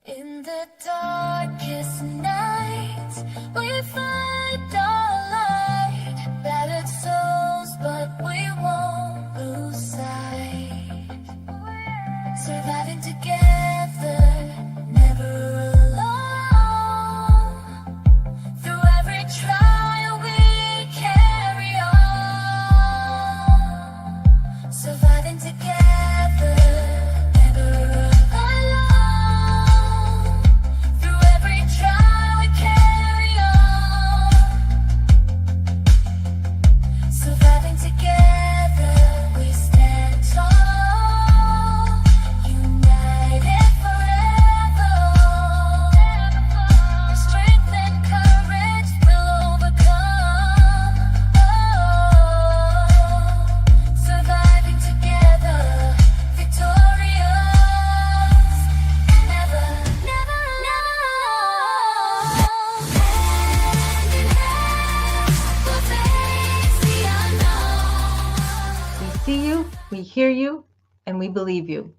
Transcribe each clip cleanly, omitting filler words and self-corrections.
In the darkest nights, we find our light. Battered souls, but we won't lose sight. Surviving together, never alone. Through every trial, we carry on. Surviving together, never alone. Through every trial, we carry on. Surviving together, we stand tall. United forever. Strength and courage will overcome. Surviving together, victorious. Never, never alone. Hand in hand, we'll face the unknown. We see you, we hear you, and we believe you.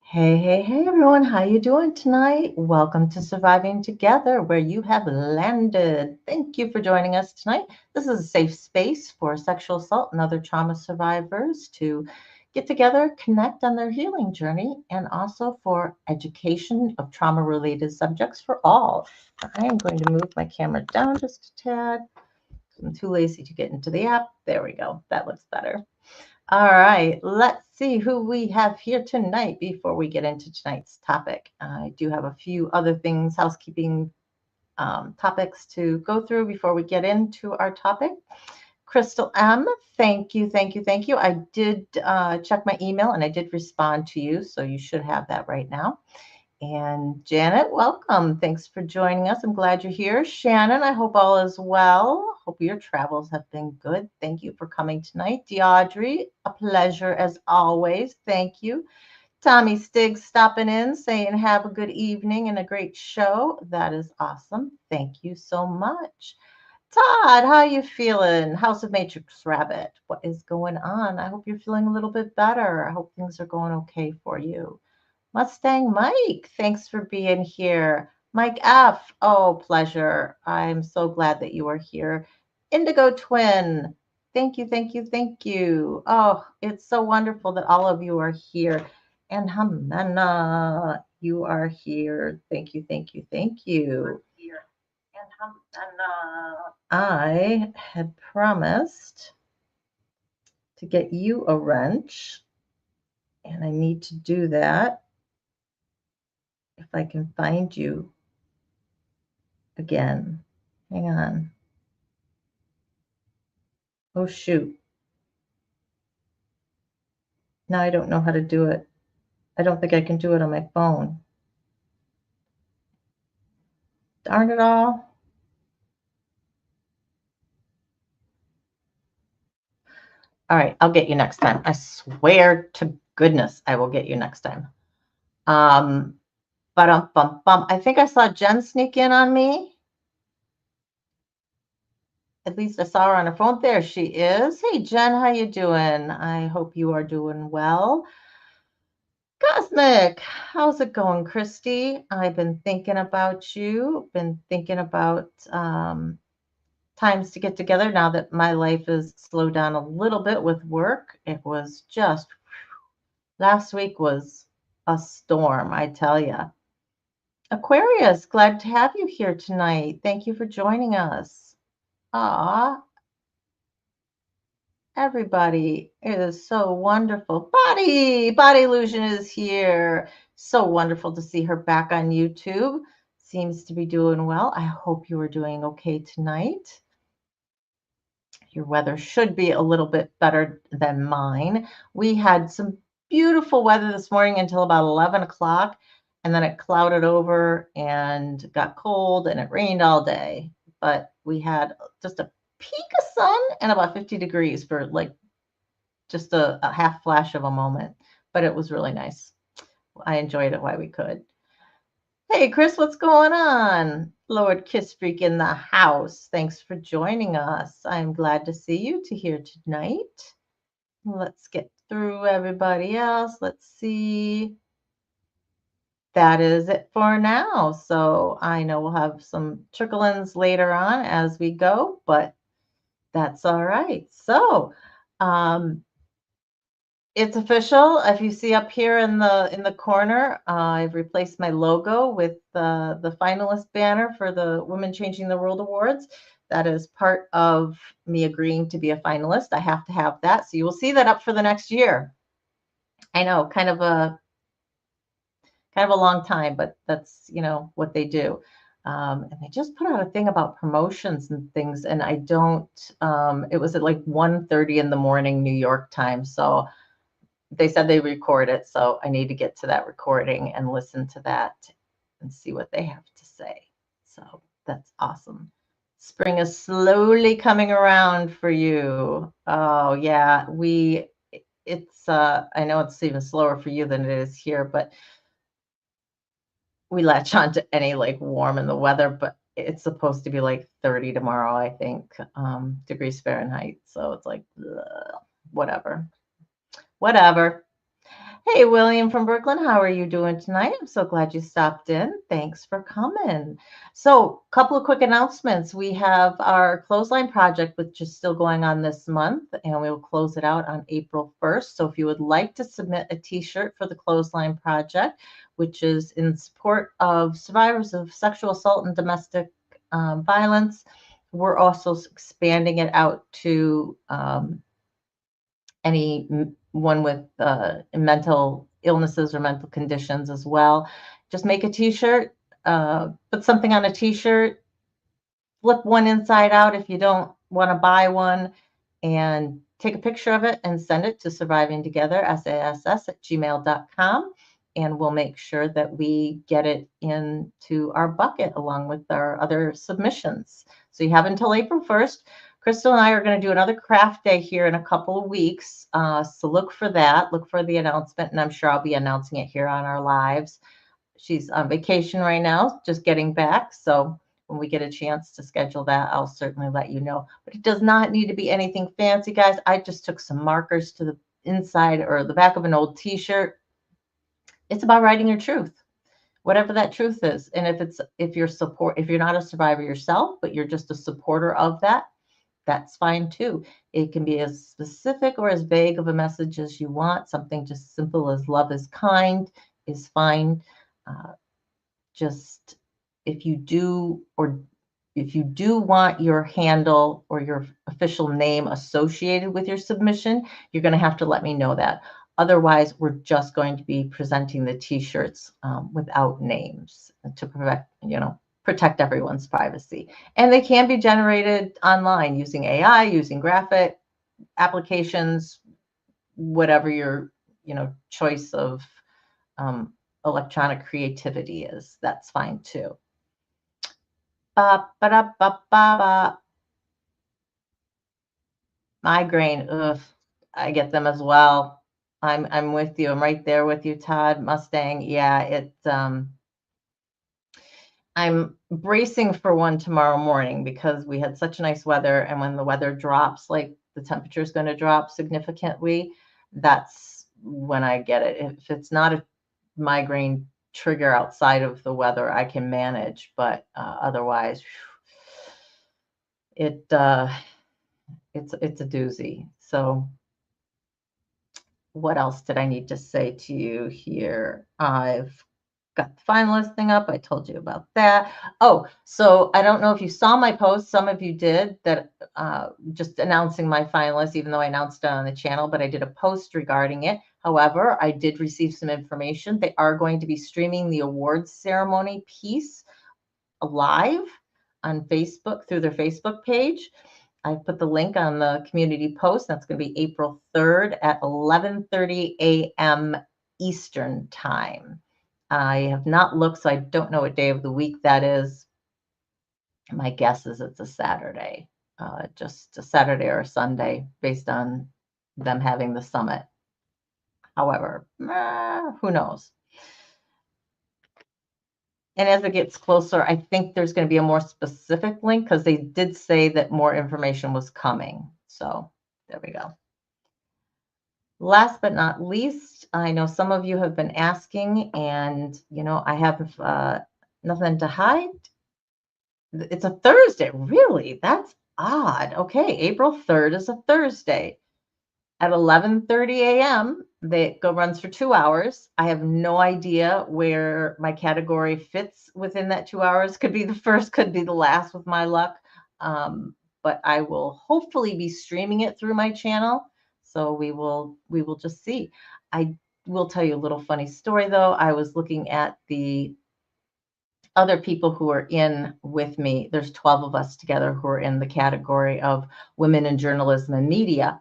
Hey everyone, how you doing tonight? Welcome to Surviving Together, where you have landed. Thank you for joining us tonight. This is a safe space for sexual assault and other trauma survivors to get together, connect on their healing journey, and also for education of trauma-related subjects for all. I am going to move my camera down just a tad. I'm too lazy to get into the app. There we go. That looks better. All right, let's see who we have here tonight before we get into tonight's topic. I do have a few other things, housekeeping topics to go through before we get into our topic. Crystal M, thank you. I did check my email and I did respond to you, so you should have that right now. And Janet, welcome. Thanks for joining us. I'm glad you're here. Shannon, I hope all is well. Hope your travels have been good. Thank you for coming tonight. Deaudrey, a pleasure as always. Thank you. Tommy Stiggs stopping in, saying have a good evening and a great show. That is awesome. Thank you so much. Todd, how you feeling? House of Matrix Rabbit, what is going on? I hope you're feeling a little bit better. I hope things are going okay for you. Mustang Mike, thanks for being here. Mike F, oh, pleasure. I'm so glad that you are here. Indigo Twin, thank you. Oh, it's so wonderful that all of you are here. And Hamana, you are here. Thank you. I had promised to get you a wrench, and I need to do that. If I can find you again. Hang on. Oh, shoot. Now I don't know how to do it. I don't think I can do it on my phone. Darn it all. All right, I'll get you next time. I swear to goodness I will get you next time. I think I saw Jen sneak in on me. At least I saw her on her phone. There she is. Hey, Jen, how you doing? I hope you are doing well. Cosmic, how's it going, Christy? I've been thinking about you. Been thinking about times to get together now that my life is slowed down a little bit with work. It was just, last week was a storm, I tell you. Aquarius, glad to have you here tonight. Thank you for joining us. Everybody, it is so wonderful. Body Illusion is here. So wonderful to see her back on YouTube. Seems to be doing well. I hope you are doing okay tonight. Your weather should be a little bit better than mine. We had some beautiful weather this morning until about 11 o'clock, and then it clouded over and got cold and it rained all day. But we had just a peak of sun and about 50 degrees for like just a half flash of a moment, but it was really nice. I enjoyed it while we could. Hey, Chris, what's going on? Lord Kiss Freak in the house. Thanks for joining us. I'm glad to see you here tonight. Let's get through everybody else. Let's see. That is it for now. So I know we'll have some trickle-ins later on as we go, but that's all right. So it's official. If you see up here in the corner, I've replaced my logo with the finalist banner for the Women Changing the World Awards. That is part of me agreeing to be a finalist. I have to have that. So you will see that up for the next year. I know, kind of a long time, but that's what they do. And they just put out a thing about promotions and things, and I don't. It was at like 1:30 in the morning New York time, so they said they record it, so I need to get to that recording and listen to that and see what they have to say. So that's awesome. Spring is slowly coming around for you. Oh yeah, it's I know it's even slower for you than it is here, but we latch on to any like warm in the weather, but it's supposed to be like 30 tomorrow, I think, degrees Fahrenheit. So it's like, ugh, whatever, whatever. Hey, William from Brooklyn, how are you doing tonight? I'm so glad you stopped in. Thanks for coming. So, a couple of quick announcements. We have our clothesline project, which is still going on this month, and we will close it out on April 1st. So, if you would like to submit a t-shirt for the clothesline project, which is in support of survivors of sexual assault and domestic violence, we're also expanding it out to anyone with mental illnesses or mental conditions as well. Just make a t-shirt, put something on a t-shirt, flip one inside out if you don't want to buy one, and take a picture of it and send it to SurvivingTogether, sass@gmail.com. And we'll make sure that we get it into our bucket along with our other submissions. So you have until April 1st. Crystal and I are going to do another craft day here in a couple of weeks. So look for that. Look for the announcement, and I'm sure I'll be announcing it here on our lives. She's on vacation right now, just getting back. So when we get a chance to schedule that, I'll certainly let you know. But it does not need to be anything fancy, guys. I just took some markers to the inside or the back of an old t-shirt. It's about writing your truth, whatever that truth is. And if you're not a survivor yourself, but you're just a supporter of that, that's fine too. It can be as specific or as vague of a message as you want. Something just simple as love is kind is fine. Uh, just if you do want your handle or your official name associated with your submission, you're going to have to let me know that. Otherwise, we're just going to be presenting the t-shirts without names to protect everyone's privacy. And they can be generated online using AI, using graphic applications, whatever your choice of electronic creativity is. That's fine too. Ba, ba, da, ba, ba, ba. Migraine, ugh, I get them as well. I'm with you. I'm right there with you, Todd. Mustang, yeah, I'm bracing for one tomorrow morning because we had such nice weather, and when the weather drops, like the temperature is going to drop significantly, that's when I get it. If it's not a migraine trigger outside of the weather, I can manage, but otherwise, it's a doozy. So what else did I need to say to you here? I've got the finalist thing up. I told you about that. Oh, so I don't know if you saw my post. Some of you did that, just announcing my finalists, even though I announced it on the channel, but I did a post regarding it. However, I did receive some information. They are going to be streaming the awards ceremony piece live on Facebook through their Facebook page. I put the link on the community post. That's going to be April 3rd at 11:30 a.m. Eastern time. I have not looked, so I don't know what day of the week that is. My guess is it's a Saturday, just a Saturday or a Sunday based on them having the summit. However, who knows? And as it gets closer, I think there's going to be a more specific link because they did say that more information was coming. So there we go. Last but not least, I know some of you have been asking, and I have nothing to hide. It's a Thursday, really? That's odd. Okay, April 3rd is a Thursday at 11:30 a.m. They go runs for 2 hours. I have no idea where my category fits within that 2 hours. Could be the first, could be the last with my luck. But I will hopefully be streaming it through my channel. So we will just see. I will tell you a little funny story though. I was looking at the other people who are in with me. There's 12 of us together who are in the category of women in journalism and media.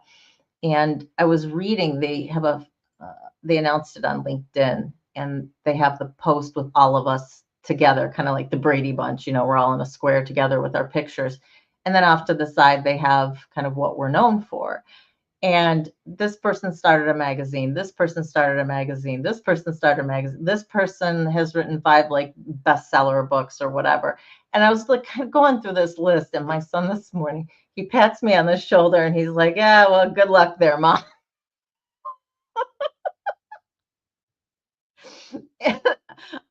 And I was reading, they announced it on LinkedIn, and they have the post with all of us together, kind of like the Brady Bunch, we're all in a square together with our pictures. And then off to the side, they have kind of what we're known for. And this person started a magazine, this person started a magazine, this person started a magazine, this person has written 5 like bestseller books or whatever. And I was like kind of going through this list, and my son this morning, he pats me on the shoulder and he's like, yeah, well, good luck there, Mom.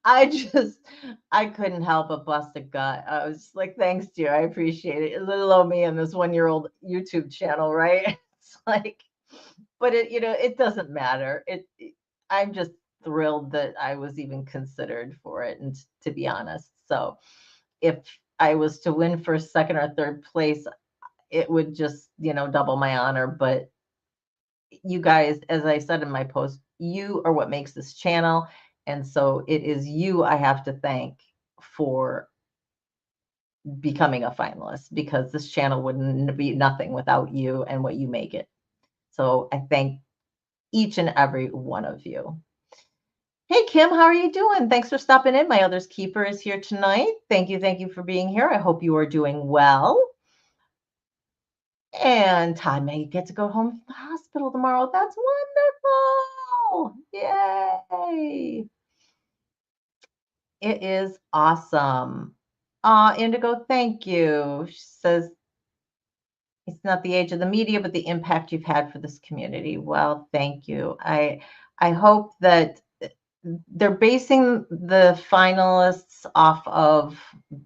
I just, I couldn't help but bust a gut. I was just like, thanks, dear. I appreciate it. Little old me and this 1-year-old YouTube channel, right? It's like, but it doesn't matter. I'm just thrilled that I was even considered for it, and to be honest. So if I was to win first, second, or third place, it would just, double my honor. But you guys, as I said in my post, you are what makes this channel. And so it is you I have to thank for becoming a finalist, because this channel wouldn't be nothing without you and what you make it. So I thank each and every one of you. Hey, Kim, how are you doing? Thanks for stopping in. My other's keeper is here tonight. Thank you. Thank you for being here. I hope you are doing well. And Todd may get to go home from the hospital tomorrow. That's wonderful. Yay. It is awesome. Indigo, thank you. She says, it's not the age of the media, but the impact you've had for this community. Well, thank you. I hope that they're basing the finalists off of,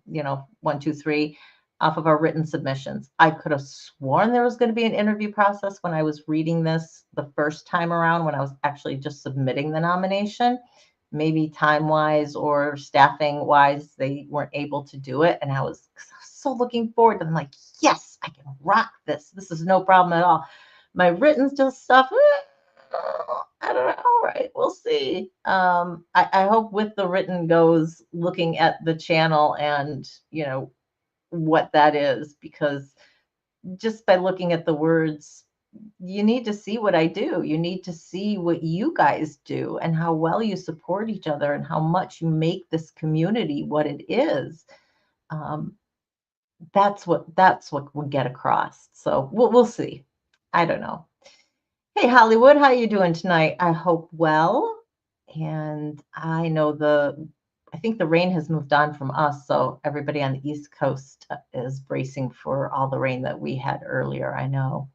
1, 2, 3, off of our written submissions. I could have sworn there was going to be an interview process when I was reading this the first time around, when I was actually just submitting the nomination. Maybe time-wise or staffing-wise, they weren't able to do it. And I was so looking forward to them, like, yes, I can rock this. This is no problem at all. My written just stuff, I don't know. All right, we'll see. I hope with the written goes looking at the channel and what that is, because just by looking at the words, you need to see what I do. You need to see what you guys do and how well you support each other and how much you make this community what it is. That's what we get across. So we'll see. I don't know. Hey, Hollywood, how you doing tonight? I hope well. And I know I think the rain has moved on from us, so everybody on the East Coast is bracing for all the rain that we had earlier, I know.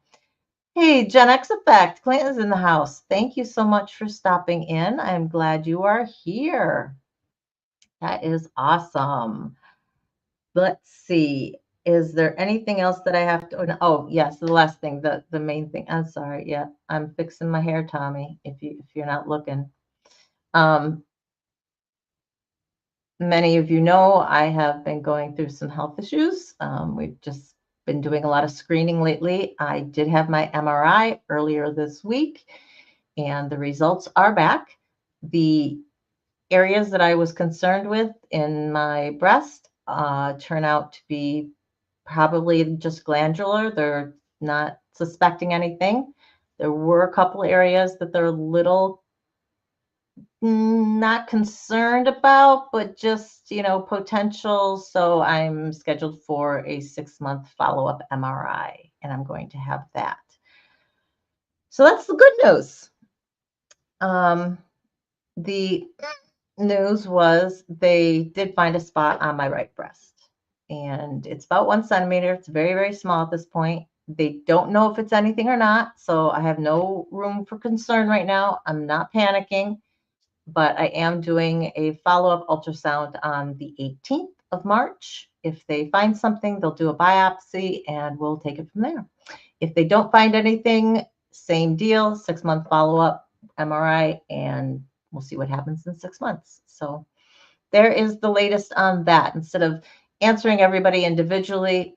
Hey, Gen X Effect, Clinton's in the house. Thank you so much for stopping in. I'm glad you are here. That is awesome. Let's see. Is there anything else that I have to? Oh, yes, the last thing, the main thing. I'm sorry. Yeah, I'm fixing my hair, Tommy. If you're not looking, um, many of you know I have been going through some health issues. We've just been doing a lot of screening lately. I did have my MRI earlier this week, and the results are back. The areas that I was concerned with in my breast turn out to be probably just glandular. They're not suspecting anything. There were a couple areas that they're a little not concerned about, but just, potential. So I'm scheduled for a 6-month follow-up MRI, and I'm going to have that. So that's the good news. The news was they did find a spot on my right breast, and it's about 1 centimeter. It's very, very small at this point. They don't know if it's anything or not, so I have no room for concern right now. I'm not panicking, but I am doing a follow-up ultrasound on the 18th of March. If they find something, they'll do a biopsy and we'll take it from there. If they don't find anything, same deal, 6-month follow-up MRI, and we'll see what happens in 6 months. So there is the latest on that. Instead of answering everybody individually,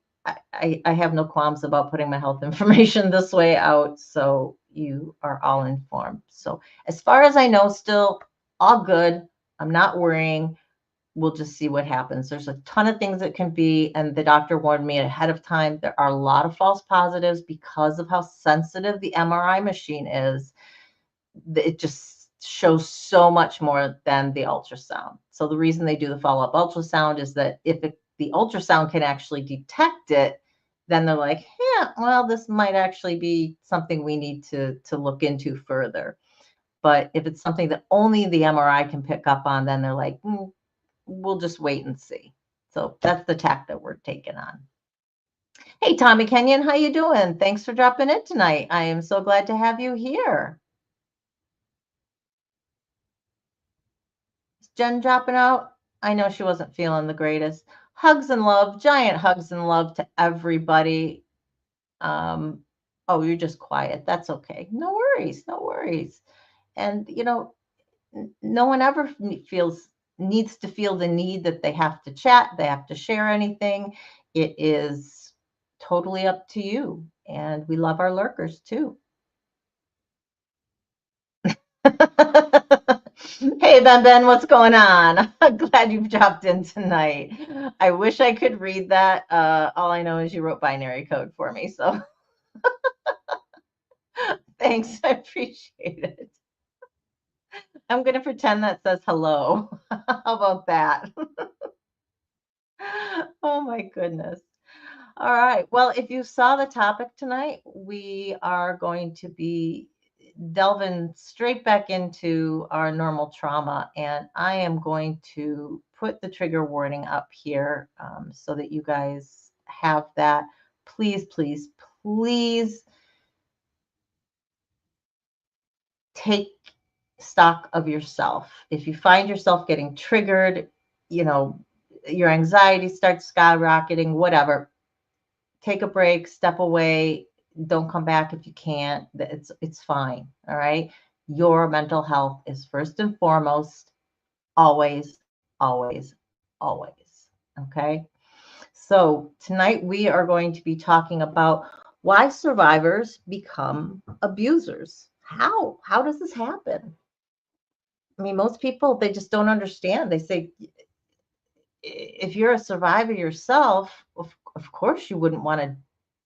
I have no qualms about putting my health information this way out so you are all informed. So as far as I know, still all good. I'm not worrying. We'll just see what happens. There's a ton of things it can be, and the doctor warned me ahead of time. There are a lot of false positives because of how sensitive the MRI machine is. It just shows so much more than the ultrasound. So the reason they do the follow-up ultrasound is that if the ultrasound can actually detect it, then they're like, yeah, well, this might actually be something we need to look into further. But if it's something that only the MRI can pick up on, then they're like, we'll just wait and see. So that's the tack that we're taking on. Hey, Tommy Kenyon, how you doing? Thanks for dropping in tonight. I am so glad to have you here. Is Jen dropping out? I know she wasn't feeling the greatest. Hugs and love, giant hugs and love to everybody. Oh, you're just quiet. That's okay. No worries. No worries. And, no one ever needs to feel the need that they have to chat, they have to share anything. It is totally up to you. And we love our lurkers too. Hey, Ben, what's going on? I'm glad you've dropped in tonight. I wish I could read that. All I know is you wrote binary code for me. So thanks. I appreciate it. I'm going to pretend that says hello. How about that? Oh, my goodness. All right. Well, if you saw the topic tonight, we are going to be delving straight back into our normal trauma. And I am going to put the trigger warning up here so that you guys have that. Please, please, please take stock of yourself. If you find yourself getting triggered, your anxiety starts skyrocketing, whatever, take a break, step away, don't come back if you can't. It's fine. All right. Your mental health is first and foremost, always, always, always. Okay. So tonight we are going to be talking about why survivors become abusers. How does this happen? I mean, most people, they just don't understand. They say, if you're a survivor yourself, of course you wouldn't want to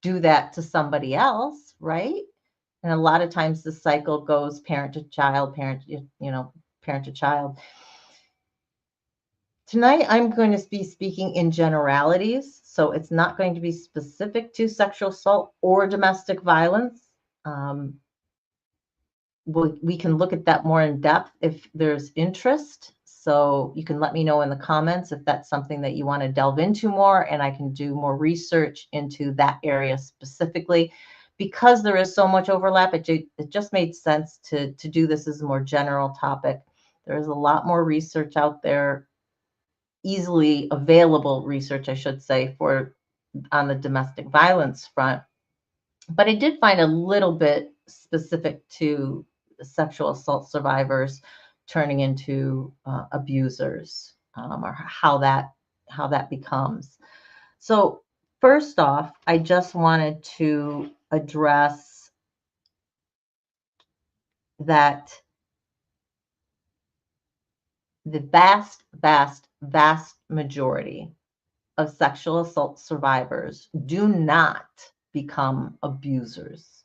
do that to somebody else, right? And a lot of times the cycle goes parent to child, parent to child. Tonight, I'm going to be speaking in generalities, so it's not going to be specific to sexual assault or domestic violence. Um, we can look at that more in depth if there's interest. So you can let me know in the comments if that's something that you want to delve into more, and I can do more research into that area specifically. Because there is so much overlap, it just made sense to do this as a more general topic. There is a lot more research out there, easily available research, I should say, on the domestic violence front. But I did find a little bit specific to sexual assault survivors turning into abusers, or how that becomes. So first off, I just wanted to address that the vast, vast, vast majority of sexual assault survivors do not become abusers.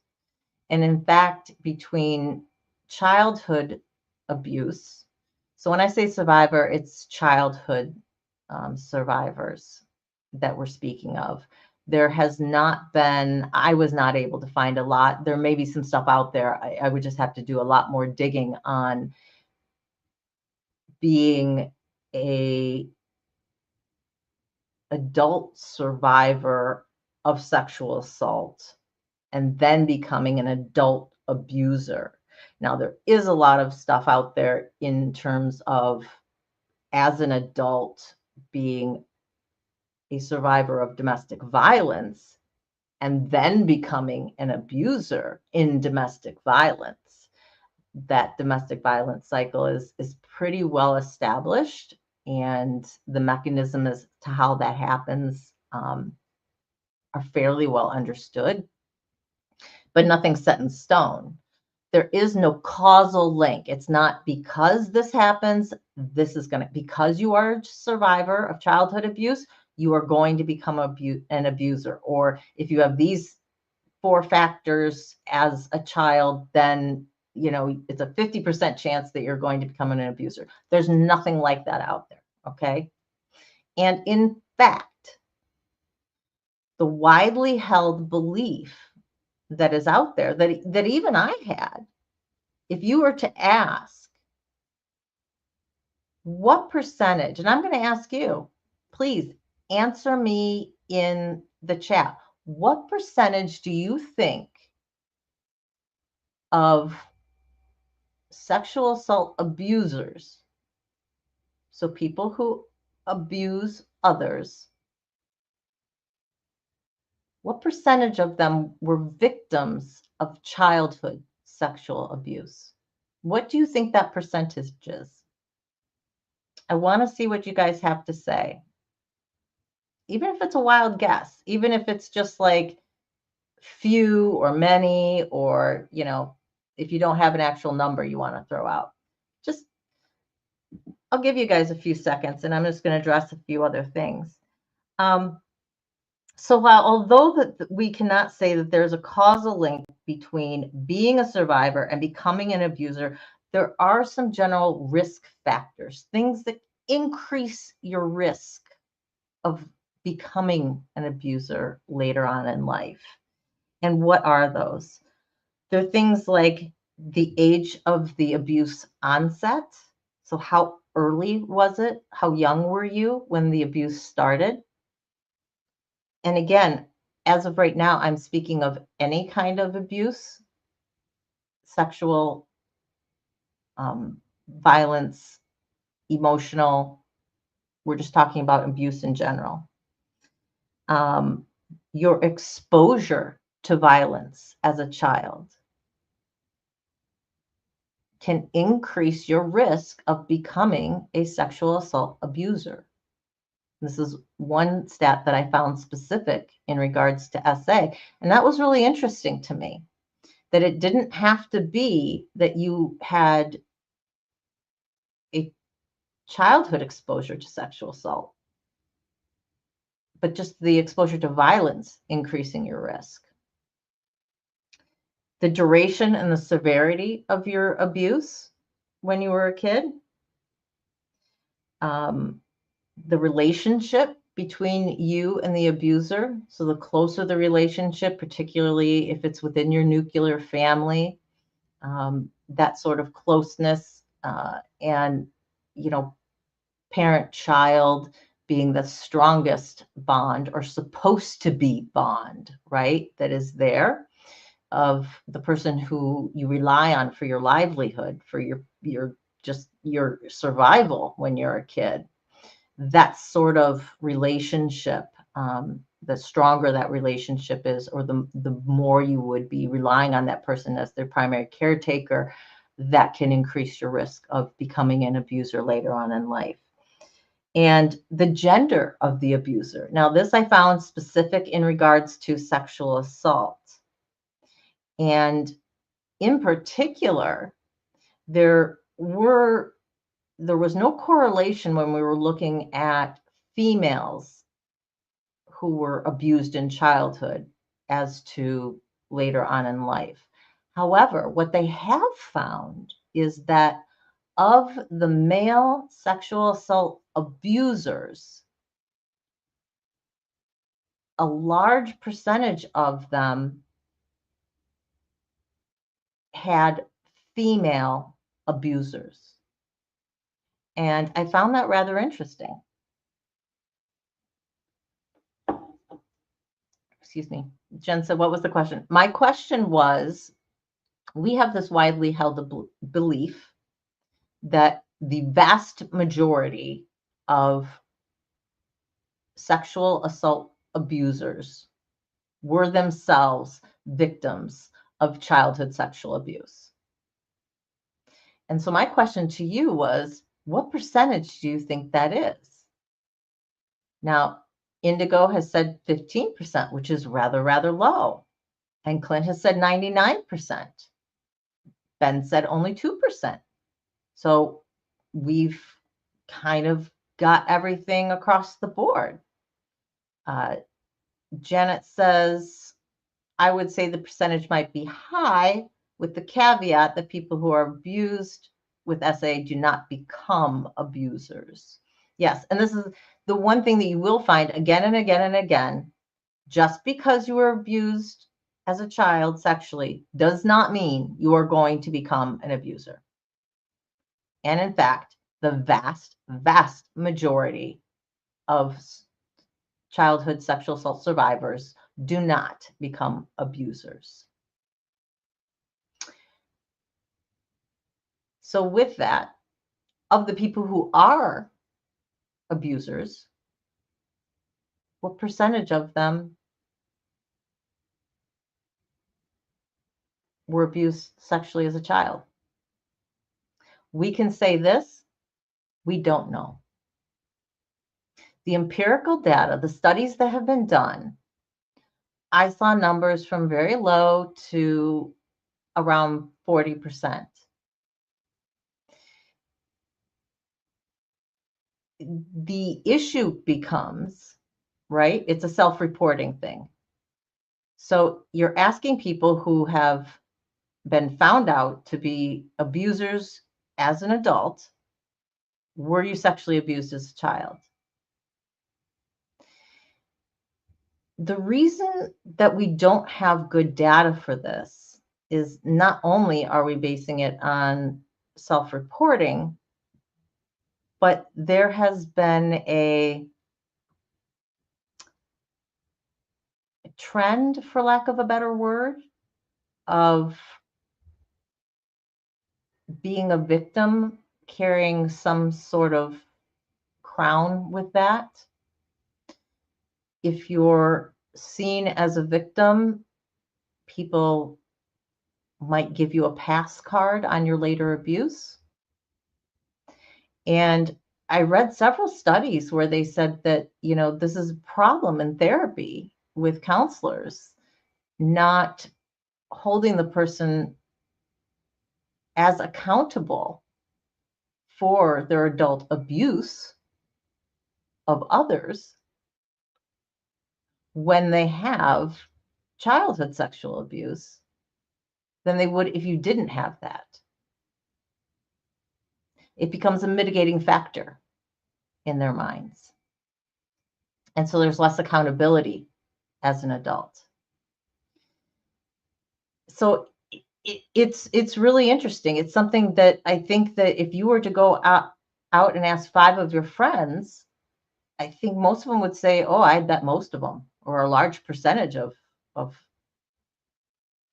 And in fact, between childhood abuse, so when I say survivor, it's childhood survivors that we're speaking of. There has not been, I was not able to find a lot. There may be some stuff out there. I would just have to do a lot more digging on being a adult survivor of sexual assault and then becoming an adult abuser. Now, there is a lot of stuff out there in terms of, as an adult, being a survivor of domestic violence and then becoming an abuser in domestic violence. That domestic violence cycle is pretty well established, and the mechanism as to how that happens are fairly well understood, but nothing's set in stone. There is no causal link. It's not because this happens, this is going to, because you are a survivor of childhood abuse, you are going to become an abuser. Or if you have these 4 factors as a child, then it's a 50% chance that you're going to become an abuser. There's nothing like that out there, okay? And in fact, the widely held belief that is out there, that even I had, if you were to ask what percentage, and I'm going to ask you, please answer me in the chat, what percentage do you think of sexual assault abusers, so people who abuse others, what percentage of them were victims of childhood sexual abuse? What do you think that percentage is? I want to see what you guys have to say. Even if it's a wild guess, even if it's just like few or many, or, if you don't have an actual number you want to throw out. Just, I'll give you guys a few seconds, and I'm just going to address a few other things. So although that we cannot say that there's a causal link between being a survivor and becoming an abuser, there are some general risk factors, things that increase your risk of becoming an abuser later on in life. And what are those? They're things like the age of the abuse onset. So how early was it? How young were you when the abuse started? And again, as of right now, I'm speaking of any kind of abuse, sexual violence, emotional. We're just talking about abuse in general. Your exposure to violence as a child can increase your risk of becoming a sexual assault abuser. This is one stat that I found specific in regards to SA, and that was really interesting to me, that it didn't have to be that you had a childhood exposure to sexual assault, but just the exposure to violence increasing your risk. The duration and the severity of your abuse when you were a kid. The relationship between you and the abuser. So the closer the relationship, particularly if it's within your nuclear family, that sort of closeness, and, parent-child being the strongest bond, or supposed to be bond, right? That is there, of the person who you rely on for your livelihood, for your survival when you're a kid. That sort of relationship, the stronger that relationship is, or the more you would be relying on that person as their primary caretaker, that can increase your risk of becoming an abuser later on in life. And the gender of the abuser. Now, this I found specific in regards to sexual assault. And in particular, there was no correlation when we were looking at females who were abused in childhood as to later on in life. However, what they have found is that of the male sexual assault abusers, a large percentage of them had female abusers. And I found that rather interesting. excuse me. Jen said, what was the question? My question was, we have this widely held belief that the vast majority of sexual assault abusers were themselves victims of childhood sexual abuse. And so my question to you was, what percentage do you think that is? Now, Indigo has said 15%, which is rather low. And Clint has said 99%. Ben said only 2%. So we've kind of got everything across the board. Janet says, I would say the percentage might be high, with the caveat that people who are abused with SA do not become abusers. Yes, and this is the one thing that you will find again and again and again. Just because you were abused as a child sexually does not mean you are going to become an abuser. And in fact, the vast majority of childhood sexual assault survivors do not become abusers. So with that, of the people who are abusers, what percentage of them were abused sexually as a child? We can say this, we don't know. The empirical data, the studies that have been done, I saw numbers from very low to around 40%. The issue becomes, right? It's a self-reporting thing. So you're asking people who have been found out to be abusers as an adult, were you sexually abused as a child? The reason that we don't have good data for this is not only are we basing it on self-reporting, but there has been a trend, for lack of a better word, of being a victim, carrying some sort of crown with that. If you're seen as a victim, people might give you a pass card on your later abuse. And I read several studies where they said that, this is a problem in therapy with counselors, not holding the person as accountable for their adult abuse of others when they have childhood sexual abuse than they would if you didn't have that. It becomes a mitigating factor in their minds. And so there's less accountability as an adult. So it's really interesting. It's something that I think that if you were to go out and ask 5 of your friends, I think most of them would say, oh, I bet most of them, or a large percentage of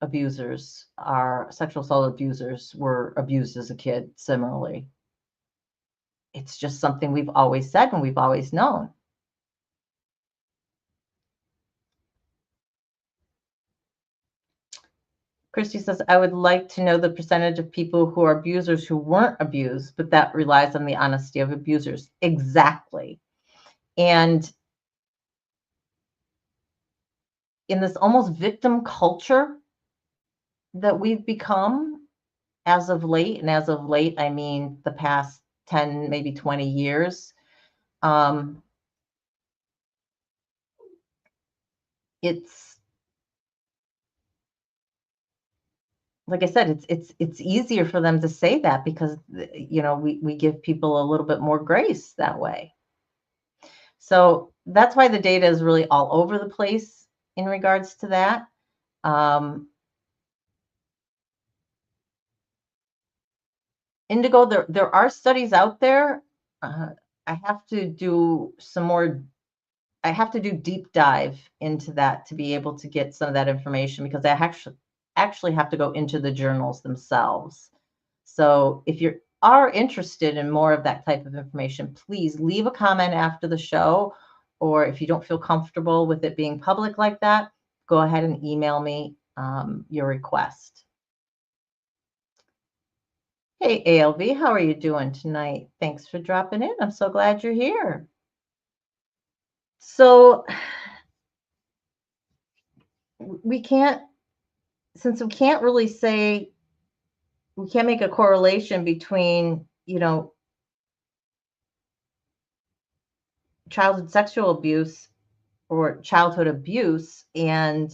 abusers, are sexual assault abusers, were abused as a kid similarly. It's just something we've always said and we've always known. Christy says, I would like to know the percentage of people who are abusers who weren't abused, but that relies on the honesty of abusers. Exactly. And in this almost victim culture that we've become as of late, and as of late, I mean the past 10, maybe 20 years, it's, like I said, it's easier for them to say that because, we give people a little bit more grace that way. So that's why the data is really all over the place in regards to that. Indigo, there are studies out there. I have to do some more. I have to do deep dive into that to be able to get some of that information because I actually have to go into the journals themselves. So if you are interested in more of that type of information, please leave a comment after the show, or if you don't feel comfortable with it being public like that, go ahead and email me your request. Hey, ALV, how are you doing tonight? Thanks for dropping in. I'm so glad you're here. So we can't, since we can't really say, we can't make a correlation between, childhood sexual abuse or childhood abuse and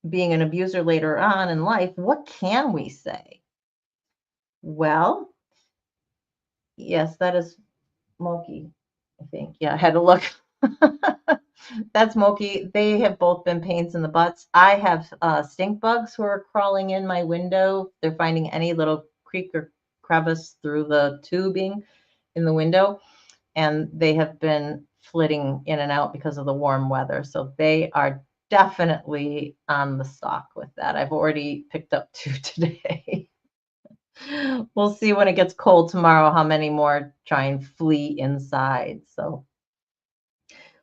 being an abuser later on in life, what can we say? Well, yes, that is Moki, I think. Yeah, I had to look. That's Moki. They have both been pains in the butts. I have stink bugs who are crawling in my window. They're finding any little creak or crevice through the tubing in the window, and they have been flitting in and out because of the warm weather. So they are definitely on the stalk with that. I've already picked up 2 today. We'll see when it gets cold tomorrow how many more try and flee inside. So,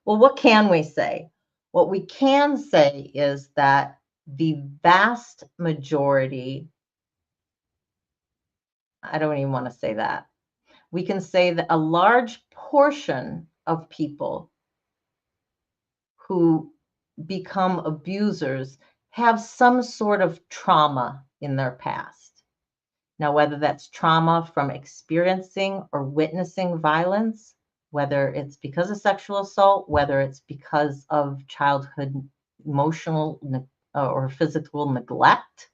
well, what can we say? What we can say is that the vast majority, I don't even want to say that. We can say that a large portion of people who become abusers have some sort of trauma in their past. Now, whether that's trauma from experiencing or witnessing violence, whether it's because of sexual assault, whether it's because of childhood emotional or physical neglect,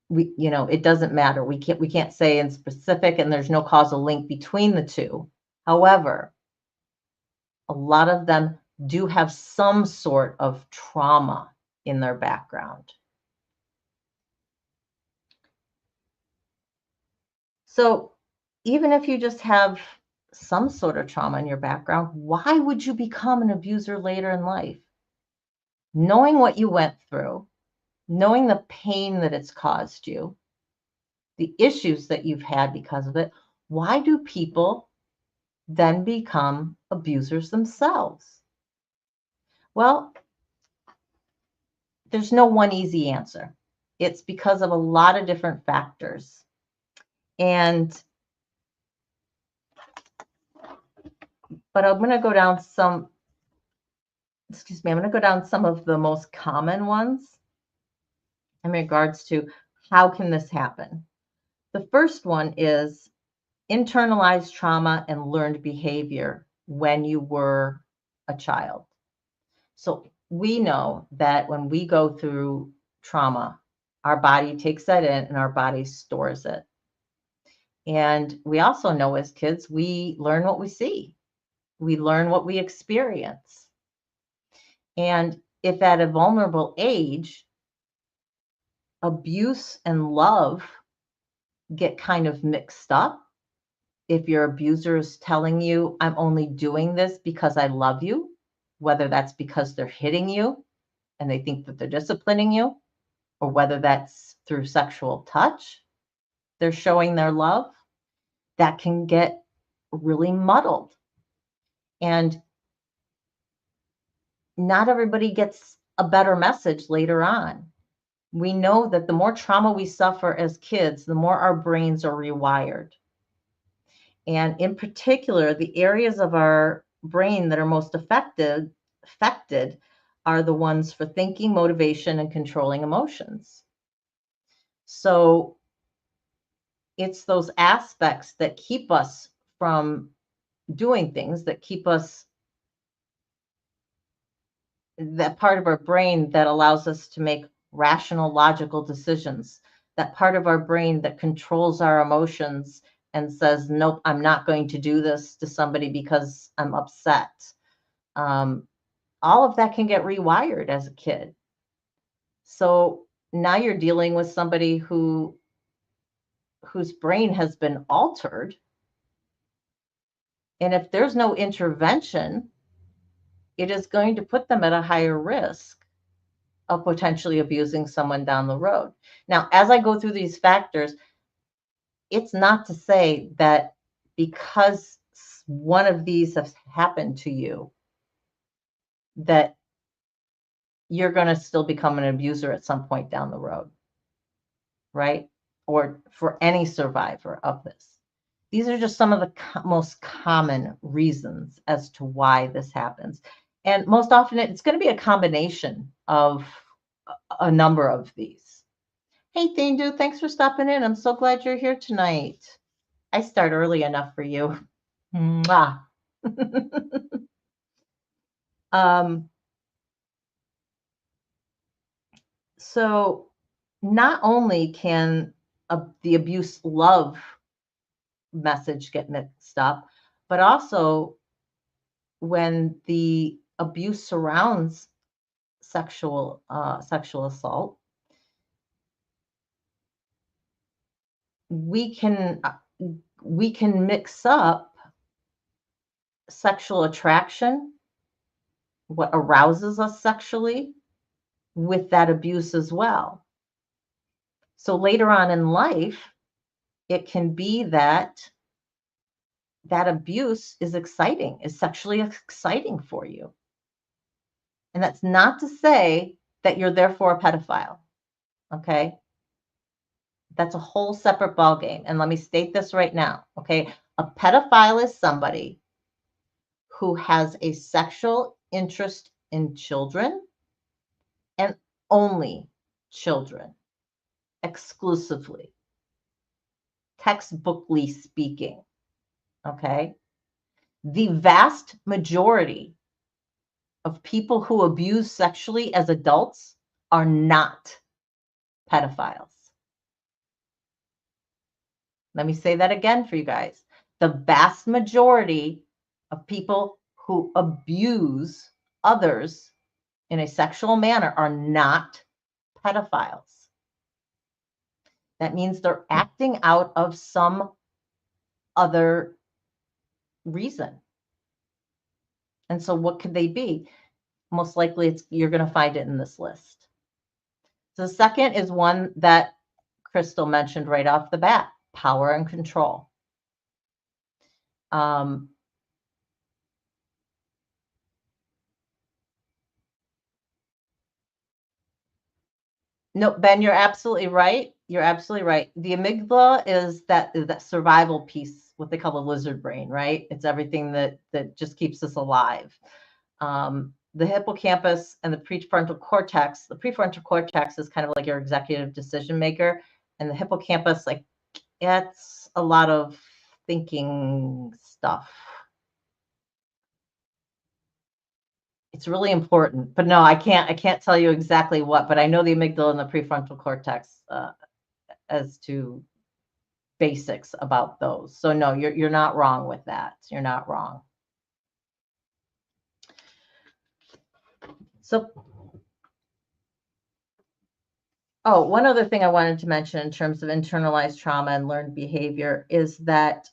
it doesn't matter. We can't say in specific, and there's no causal link between the two. However, a lot of them do have some sort of trauma in their background. So even if you just have some sort of trauma in your background, why would you become an abuser later in life? Knowing what you went through, knowing the pain that it's caused you, the issues that you've had because of it, why do people then become abusers themselves? Well, there's no one easy answer. It's because of a lot of different factors. But I'm going to go down some of the most common ones in regards to how can this happen. The first one is internalized trauma and learned behavior when you were a child. So we know that when we go through trauma, our body takes that in and our body stores it. And we also know as kids, we learn what we see. We learn what we experience. And if at a vulnerable age, abuse and love get kind of mixed up, if your abuser is telling you, I'm only doing this because I love you, whether that's because they're hitting you and they think that they're disciplining you, or whether that's through sexual touch, they're showing their love, that can get really muddled. And not everybody gets a better message later on. We know that the more trauma we suffer as kids, the more our brains are rewired. And in particular, the areas of our brain that are most affected are the ones for thinking, motivation, and controlling emotions. So it's those aspects that keep us from doing things, that keep us, that part of our brain that allows us to make rational, logical decisions, that part of our brain that controls our emotions and says, nope, I'm not going to do this to somebody because I'm upset. All of that can get rewired as a kid. So now you're dealing with somebody whose brain has been altered And if there's no intervention, it is going to put them at a higher risk of potentially abusing someone down the road. Now, as I go through these factors, it's not to say that because one of these has happened to you, that you're going to still become an abuser at some point down the road, right? Or for any survivor of this. These are just some of the most common reasons as to why this happens. And most often it's going to be a combination of a number of these. Hey, Thindu, thanks for stopping in. I'm so glad you're here tonight. I start early enough for you. Mwah. So not only can the abuse love message get mixed up, but also when the abuse surrounds sexual assault, we can mix up sexual attraction, what arouses us sexually, with that abuse as well. So later on in life, it can be that abuse is sexually exciting for you. And that's not to say that you're therefore a pedophile. Okay. That's a whole separate ballgame. And let me state this right now. Okay. A pedophile is somebody who has a sexual interest in children and only children, exclusively, textbookly speaking. Okay. The vast majority of people who abuse sexually as adults are not pedophiles. Let me say that again for you guys. The vast majority of people who abuse others in a sexual manner are not pedophiles. That means they're acting out of some other reason. And so what could they be? Most likely you're going to find it in this list. So the second is one that Crystal mentioned right off the bat: power and control. No, Ben, you're absolutely right. You're absolutely right. The amygdala is that survival piece, what they call the lizard brain, right? It's everything that just keeps us alive. The hippocampus and the prefrontal cortex. The prefrontal cortex is kind of like your executive decision maker, and the hippocampus, like, it's a lot of thinking stuff. It's really important, but no, I can't tell you exactly what, but I know the amygdala and the prefrontal cortex as to basics about those. So no, you're not wrong with that. You're not wrong. So, one other thing I wanted to mention in terms of internalized trauma and learned behavior is that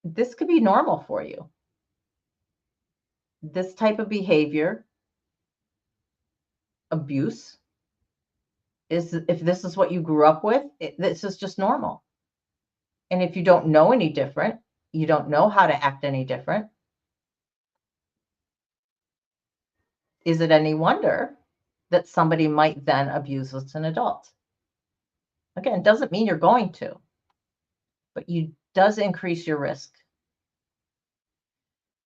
this could be normal for you. This type of behavior, abuse, if this is what you grew up with, this is just normal. And if you don't know any different, you don't know how to act any different, is it any wonder that somebody might then abuse as an adult? Again, it doesn't mean you're going to, but it does increase your risk.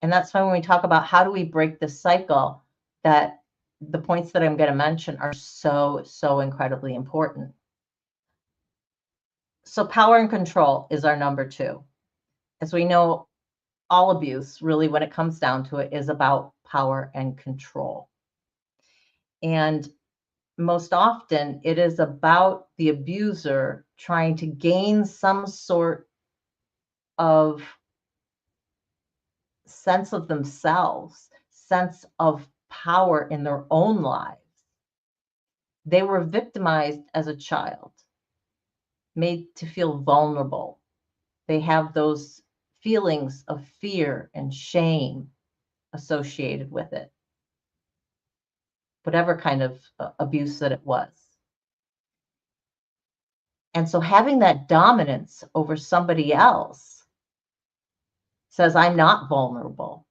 And that's why when we talk about how do we break this cycle, that the points that I'm going to mention are so, so incredibly important. So power and control is our number 2. As we know, all abuse, really, when it comes down to it, is about power and control. And most often it is about the abuser trying to gain some sort of sense of themselves, sense of power in their own lives. They were victimized as a child, made to feel vulnerable. They have those feelings of fear and shame associated with it, whatever kind of abuse that it was. And so having that dominance over somebody else says, I'm not vulnerable.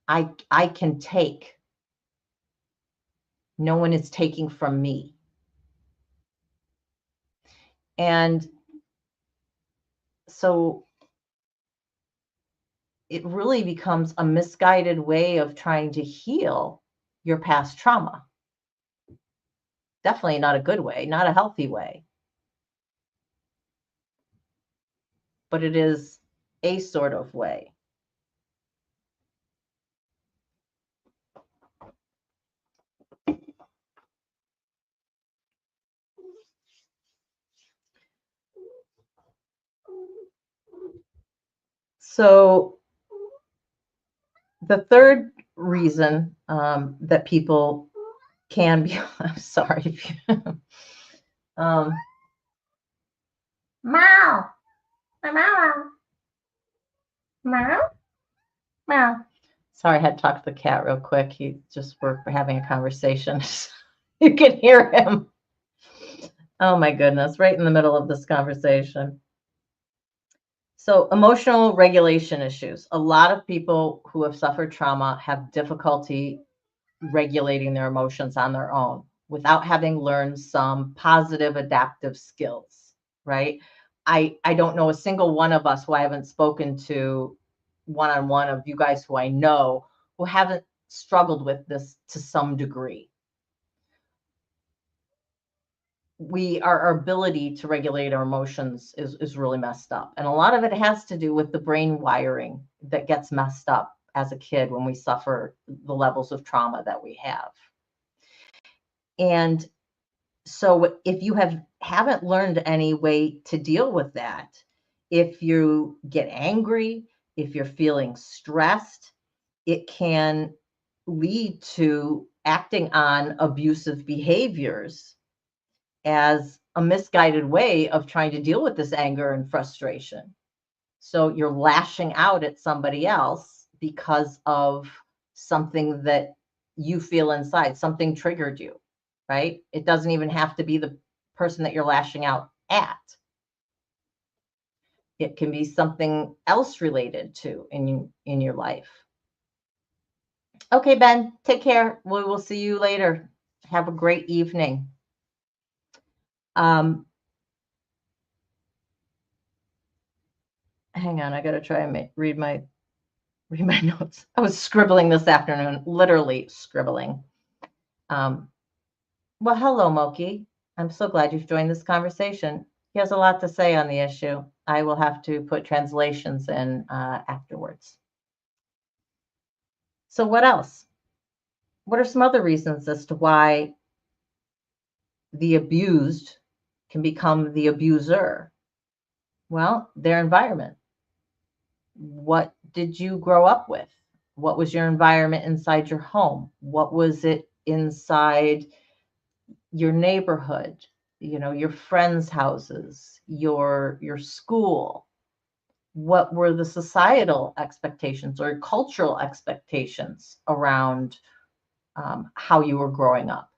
I can take. No one is taking from me. And so it really becomes a misguided way of trying to heal your past trauma. Definitely not a good way, not a healthy way. But it is a sort of way. So the third reason that people can be, I'm sorry if you, meow, meow, meow, meow. Sorry, I had to talk to the cat real quick. He just we're having a conversation. You can hear him. Oh my goodness, right in the middle of this conversation. So emotional regulation issues. A lot of people who have suffered trauma have difficulty regulating their emotions on their own without having learned some positive adaptive skills, right? I don't know a single one of us who I haven't spoken to one-on-one of you guys who I know who haven't struggled with this to some degree. Our ability to regulate our emotions is really messed up. And a lot of it has to do with the brain wiring that gets messed up as a kid when we suffer the levels of trauma that we have. And so if you haven't learned any way to deal with that, if you get angry, if you're feeling stressed, it can lead to acting on abusive behaviors as a misguided way of trying to deal with this anger and frustration. So you're lashing out at somebody else because of something that you feel inside, something triggered you, right? It doesn't even have to be the person that you're lashing out at. It can be something else related to in your life. Okay, Ben, take care. We will see you later. Have a great evening. Hang on, I got to try and read my notes. I was scribbling this afternoon, literally scribbling. Well, hello, Moki. I'm so glad you've joined this conversation. He has a lot to say on the issue. I will have to put translations in afterwards. So what else? What are some other reasons as to why the abused can become the abuser? Well, their environment. What did you grow up with? What was your environment inside your home? What was it inside your neighborhood? You know, your friends' houses, your school? What were the societal expectations or cultural expectations around how you were growing up?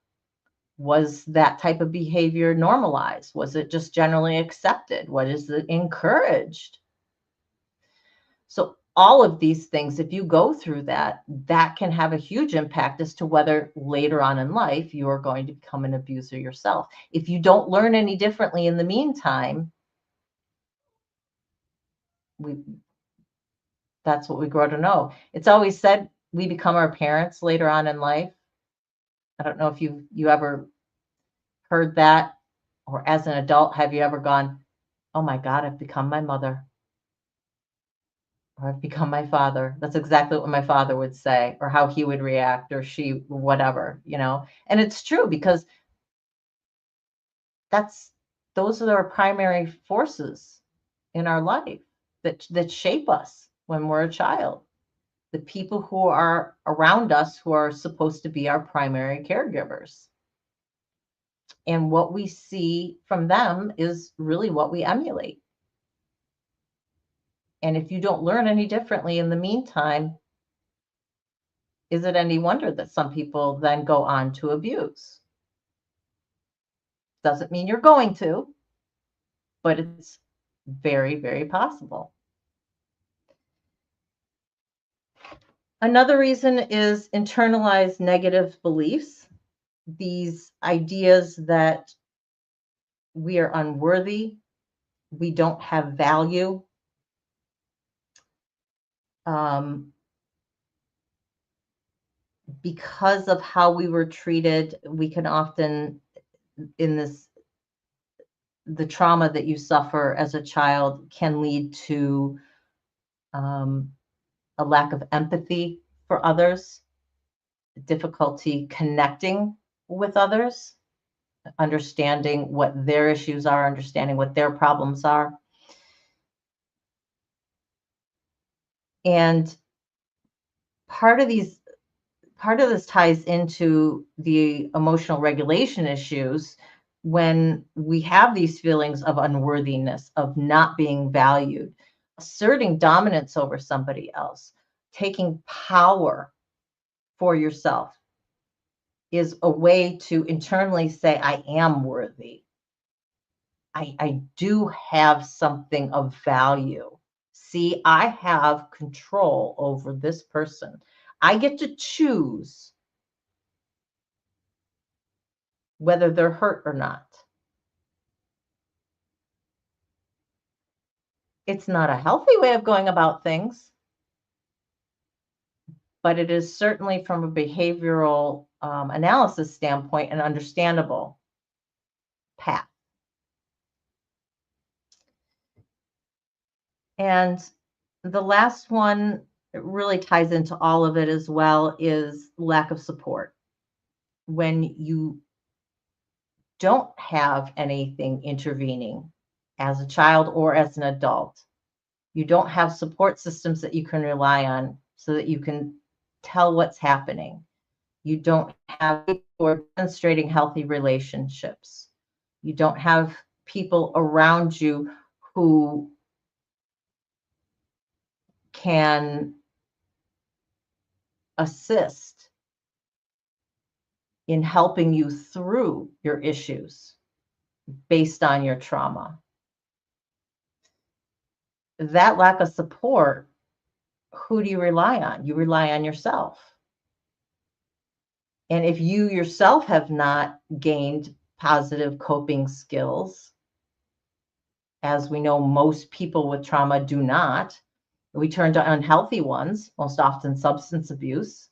Was that type of behavior normalized? Was it just generally accepted? What is it encouraged? So all of these things, if you go through that, that can have a huge impact as to whether later on in life you are going to become an abuser yourself. If you don't learn any differently in the meantime, that's what we grow to know. It's always said we become our parents later on in life. I don't know if you ever heard that, or as an adult, have you ever gone, oh my God, I've become my mother, or I've become my father. That's exactly what my father would say, or how he would react, or she, whatever, you know. And it's true, because those are our primary forces in our life that shape us when we're a child. The people who are around us who are supposed to be our primary caregivers. And what we see from them is really what we emulate. And if you don't learn any differently in the meantime, is it any wonder that some people then go on to abuse? Doesn't mean you're going to, but it's very, very possible. Another reason is internalized negative beliefs, these ideas that we are unworthy, we don't have value. Because of how we were treated, we can often, the trauma that you suffer as a child can lead to a lack of empathy for others, difficulty connecting with others, understanding what their issues are, understanding what their problems are. And part of this ties into the emotional regulation issues when we have these feelings of unworthiness, of not being valued, asserting dominance over somebody else, taking power for yourself is a way to internally say, I am worthy. I do have something of value. See, I have control over this person. I get to choose whether they're hurt or not. It's not a healthy way of going about things, but it is certainly from a behavioral analysis standpoint an understandable path. And the last one really ties into all of it as well is lack of support. When you don't have anything intervening as a child or as an adult, you don't have support systems that you can rely on so that you can tell what's happening. You don't have people who are demonstrating healthy relationships. You don't have people around you who can assist in helping you through your issues based on your trauma. That lack of support, who do you rely on? You rely on yourself. And if you yourself have not gained positive coping skills, as we know most people with trauma do not, we turn to unhealthy ones, most often substance abuse,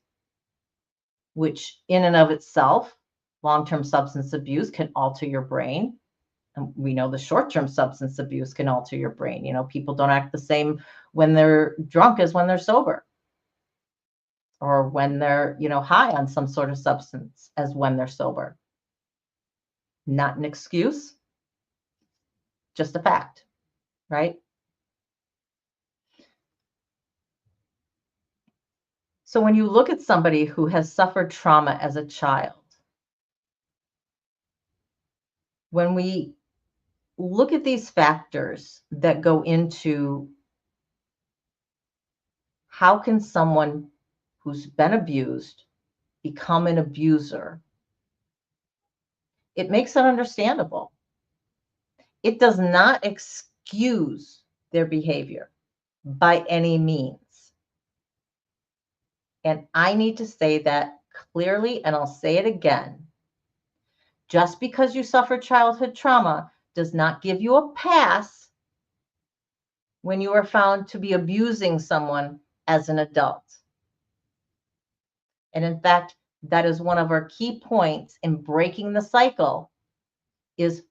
which in and of itself, long-term substance abuse can alter your brain. And we know the short-term substance abuse can alter your brain. You know, people don't act the same when they're drunk as when they're sober, or when they're, high on some sort of substance as when they're sober. Not an excuse, just a fact, right? So when you look at somebody who has suffered trauma as a child, when we look at these factors that go into how can someone who's been abused become an abuser, it makes it understandable. It does not excuse their behavior by any means. And I need to say that clearly, and I'll say it again. Just because you suffered childhood trauma does not give you a pass when you are found to be abusing someone as an adult. And in fact, that is one of our key points in breaking the cycle, is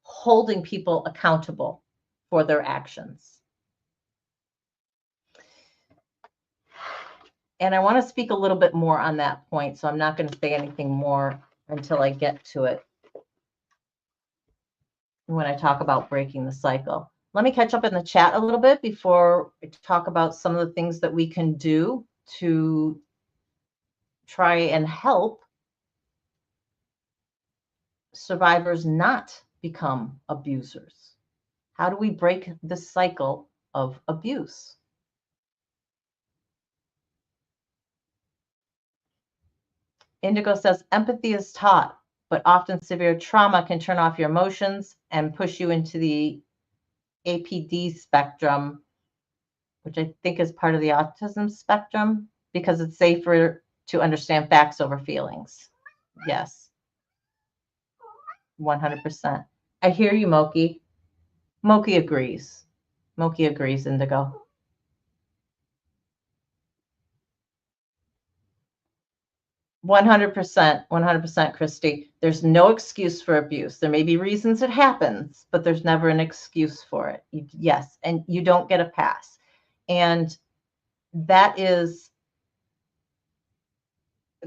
holding people accountable for their actions. And I want to speak a little bit more on that point, so I'm not going to say anything more until I get to it when I talk about breaking the cycle. Let me catch up in the chat a little bit before I talk about some of the things that we can do to try and help survivors not become abusers. How do we break the cycle of abuse. Indigo says empathy is taught, but often severe trauma can turn off your emotions and push you into the APD spectrum, which I think is part of the autism spectrum, because it's safer to understand facts over feelings. Yes, 100%. I hear you, Moki. Moki agrees. Moki agrees, Indigo. 100%, Christy. There's no excuse for abuse. There may be reasons it happens, but there's never an excuse for it. Yes, and you don't get a pass. And that is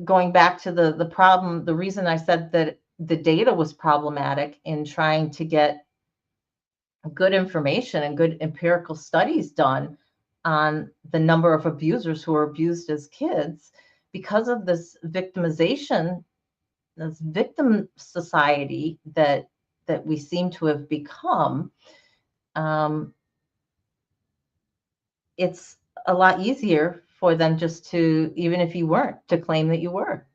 going back to the problem. The reason I said that the data was problematic in trying to get good information and good empirical studies done on the number of abusers who were abused as kids because of this victimization, this victim society that we seem to have become. It's a lot easier for them just to, even if you weren't, to claim that you were.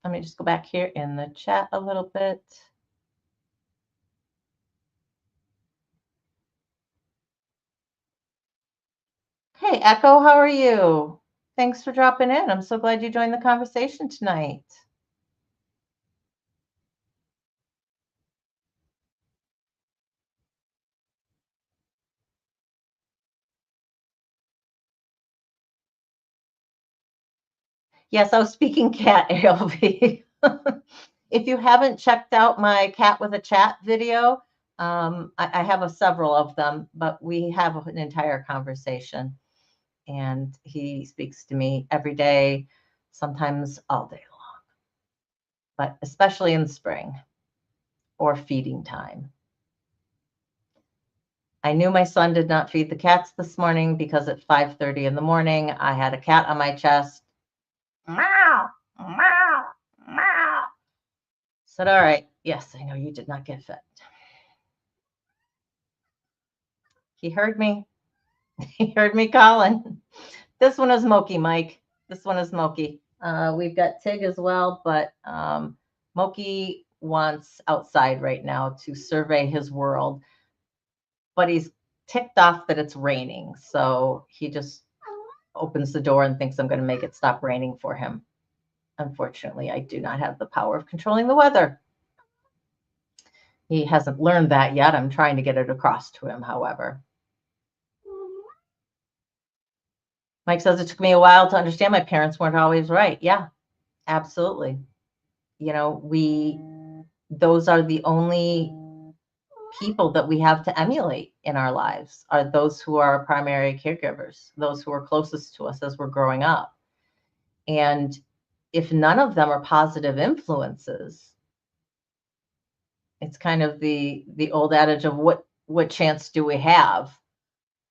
Let me just go back here in the chat a little bit. Hey, Echo, how are you? Thanks for dropping in. I'm so glad you joined the conversation tonight. Yes, I was speaking cat, ALV. If you haven't checked out my cat with a chat video, I have several of them, but we have an entire conversation. And he speaks to me every day, sometimes all day long, but especially in the spring or feeding time. I knew my son did not feed the cats this morning because at 5:30 in the morning, I had a cat on my chest. Meow, meow, meow. Said, all right, yes, I know you did not get fed. He heard me. He heard me calling. This one is Moki, Mike. This one is Moki. We've got Tig as well, but Moki wants outside right now to survey his world, but he's ticked off that it's raining. So he just opens the door and thinks I'm going to make it stop raining for him. Unfortunately, I do not have the power of controlling the weather. He hasn't learned that yet. I'm trying to get it across to him, however. Mike says it took me a while to understand my parents weren't always right. Yeah, absolutely. You know, those are the only people that we have to emulate in our lives, are those who are our primary caregivers, those who are closest to us as we're growing up. And if none of them are positive influences, it's kind of the old adage of what chance do we have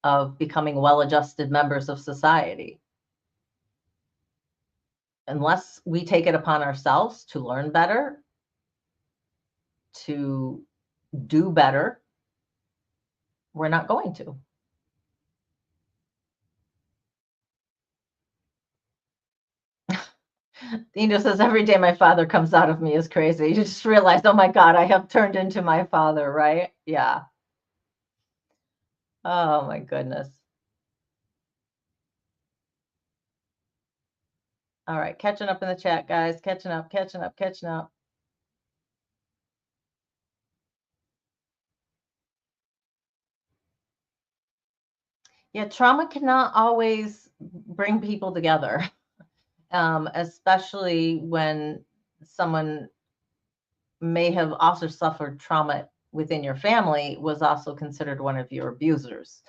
of becoming well-adjusted members of society? Unless we take it upon ourselves to learn better, to do better, we're not going to. Dino says, every day my father comes out of me is crazy. You just realize, oh my God, I have turned into my father, right? Yeah. Oh my goodness. All right, catching up in the chat, guys. Catching up. Yeah, trauma cannot always bring people together, especially when someone may have also suffered trauma within your family, was also considered one of your abusers.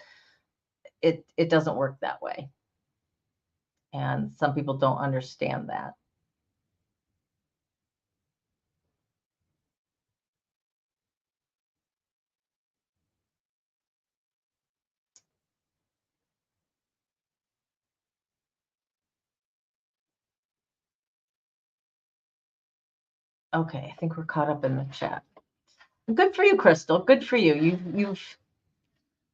It doesn't work that way. And some people don't understand that. Okay, I think we're caught up in the chat. Good for you, Crystal. Good for you.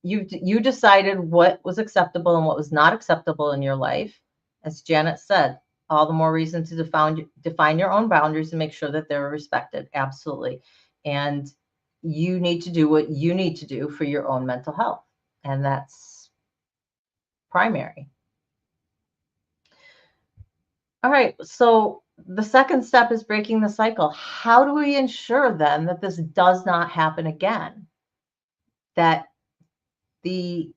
You decided what was acceptable and what was not acceptable in your life. As Janet said, all the more reason to define your own boundaries and make sure that they're respected. Absolutely. And you need to do what you need to do for your own mental health. And that's primary. All right. So the second step is breaking the cycle. How do we ensure then that this does not happen again? That the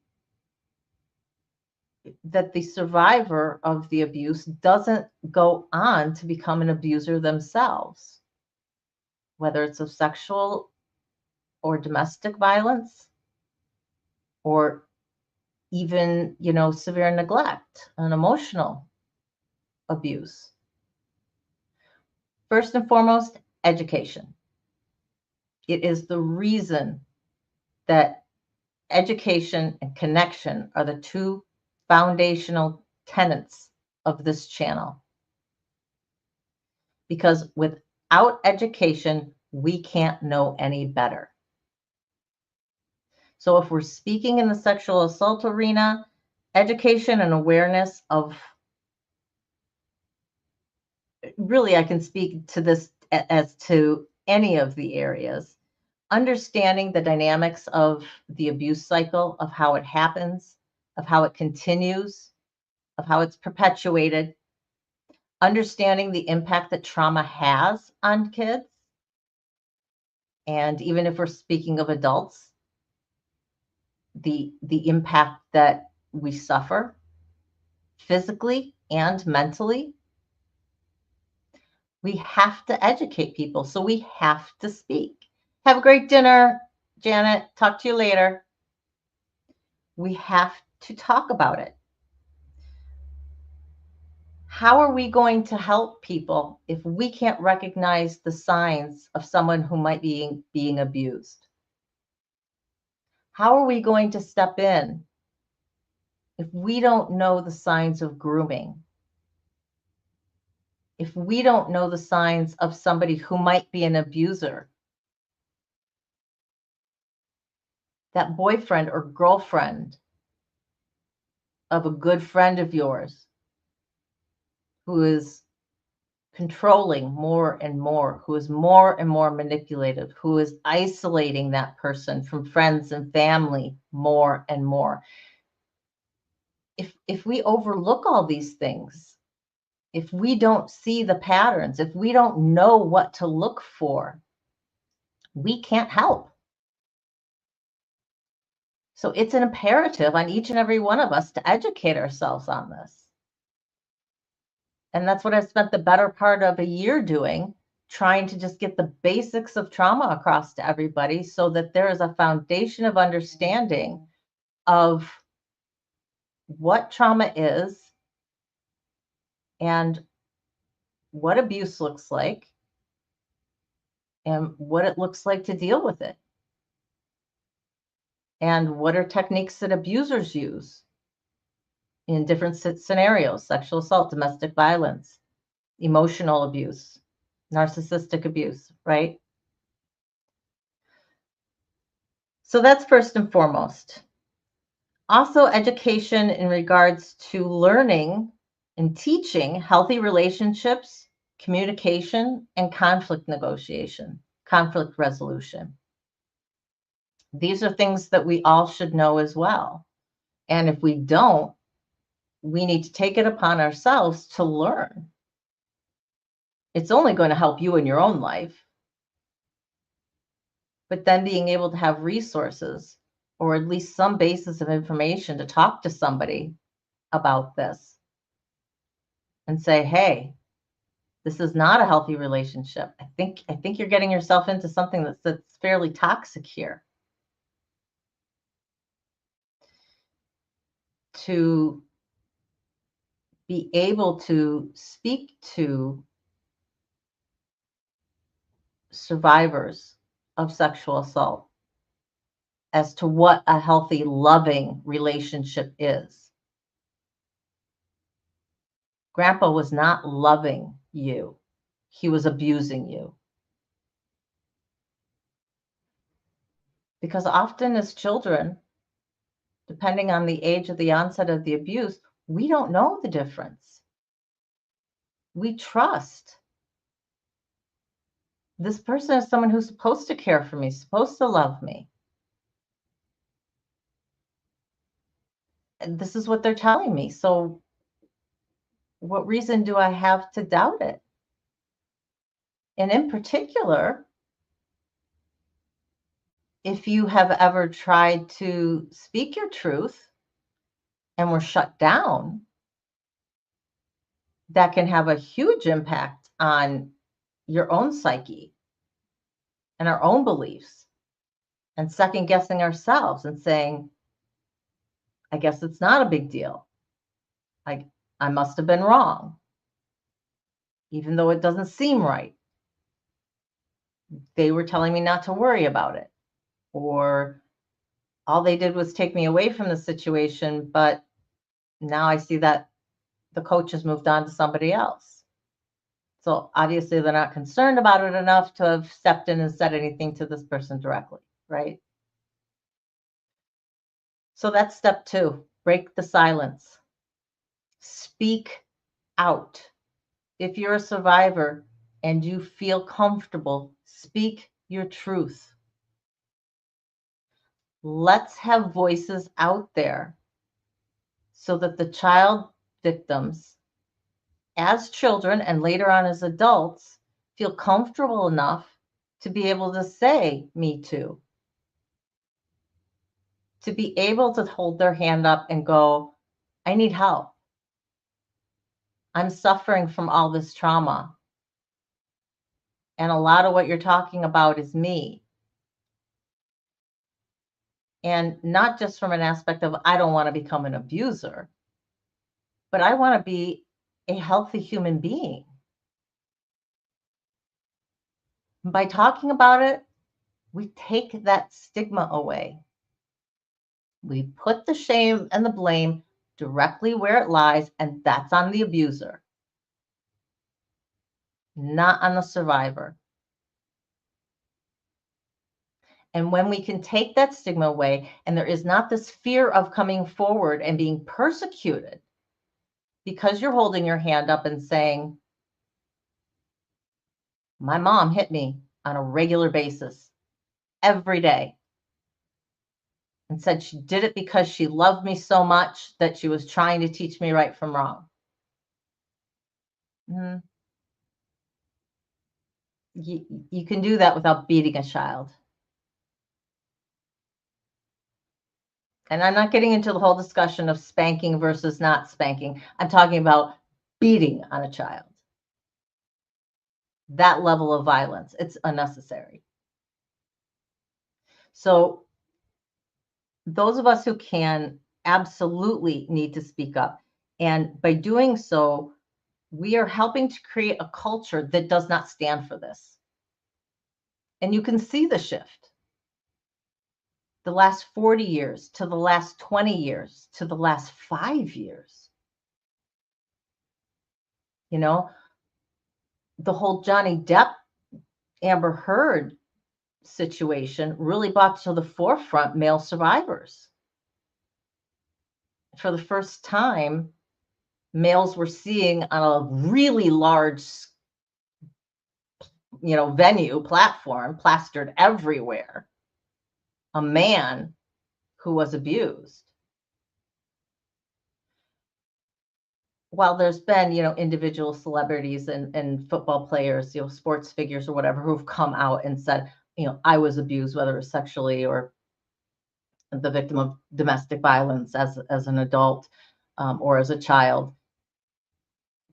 survivor of the abuse doesn't go on to become an abuser themselves, whether it's of sexual or domestic violence, or even, severe neglect and emotional abuse. First and foremost, education. It is the reason that education and connection are the two foundational tenets of this channel. Because without education, we can't know any better. So if we're speaking in the sexual assault arena, education and awareness of, really, I can speak to this as to any of the areas, understanding the dynamics of the abuse cycle, of how it happens, of how it continues, of how it's perpetuated, understanding the impact that trauma has on kids. And even if we're speaking of adults, the impact that we suffer physically and mentally. We have to educate people, so we have to speak. Have a great dinner, Janet. Talk to you later. We have to talk about it. How are we going to help people if we can't recognize the signs of someone who might be being abused? How are we going to step in if we don't know the signs of grooming? If we don't know the signs of somebody who might be an abuser? That boyfriend or girlfriend of a good friend of yours who is controlling more and more, who is more and more manipulative, who is isolating that person from friends and family more and more. If we overlook all these things, if we don't see the patterns, if we don't know what to look for, we can't help. So it's an imperative on each and every one of us to educate ourselves on this. And that's what I spent the better part of a year doing, trying to just get the basics of trauma across to everybody so that there is a foundation of understanding of what trauma is and what abuse looks like and what it looks like to deal with it. And what are techniques that abusers use in different scenarios: sexual assault, domestic violence, emotional abuse, narcissistic abuse, right? So that's first and foremost. Also, education in regards to learning and teaching healthy relationships, communication, and conflict negotiation, conflict resolution. These are things that we all should know as well. And if we don't, we need to take it upon ourselves to learn. It's only going to help you in your own life. But then being able to have resources or at least some basis of information to talk to somebody about this and say, hey, this is not a healthy relationship. I think you're getting yourself into something that's fairly toxic here. To be able to speak to survivors of sexual assault as to what a healthy, loving relationship is. Grandpa was not loving you. He was abusing you. Because often as children, depending on the age of the onset of the abuse, we don't know the difference. We trust this person is someone who's supposed to care for me, supposed to love me. And this is what they're telling me. So what reason do I have to doubt it? And in particular, if you have ever tried to speak your truth and were shut down, that can have a huge impact on your own psyche and our own beliefs, and second guessing ourselves and saying, I guess it's not a big deal. I must have been wrong, even though it doesn't seem right. They were telling me not to worry about it, or all they did was take me away from the situation, but now I see that the coach has moved on to somebody else. So obviously they're not concerned about it enough to have stepped in and said anything to this person directly, right? So that's step 2, break the silence. Speak out. If you're a survivor and you feel comfortable, speak your truth. Let's have voices out there so that the child victims, as children and later on as adults, feel comfortable enough to be able to say, me too. To be able to hold their hand up and go, I need help. I'm suffering from all this trauma. And a lot of what you're talking about is me. And not just from an aspect of, I don't want to become an abuser, but I want to be a healthy human being. By talking about it, we take that stigma away. We put the shame and the blame directly where it lies, and that's on the abuser, not on the survivor. And when we can take that stigma away, and there is not this fear of coming forward and being persecuted because you're holding your hand up and saying, my mom hit me on a regular basis every day and said she did it because she loved me so much that she was trying to teach me right from wrong. You can do that without beating a child. And I'm not getting into the whole discussion of spanking versus not spanking. I'm talking about beating on a child. That level of violence, it's unnecessary. So those of us who can absolutely need to speak up. And by doing so, we are helping to create a culture that does not stand for this. And you can see the shift. The last 40 years to the last 20 years to the last 5 years. You know, the whole Johnny Depp, Amber Heard situation really brought to the forefront male survivors. For the first time, males were seeing on a really large, venue, platform, plastered everywhere, a man who was abused. While there's been, individual celebrities and football players, sports figures or whatever, who've come out and said, I was abused, whether it was sexually or the victim of domestic violence as an adult or as a child,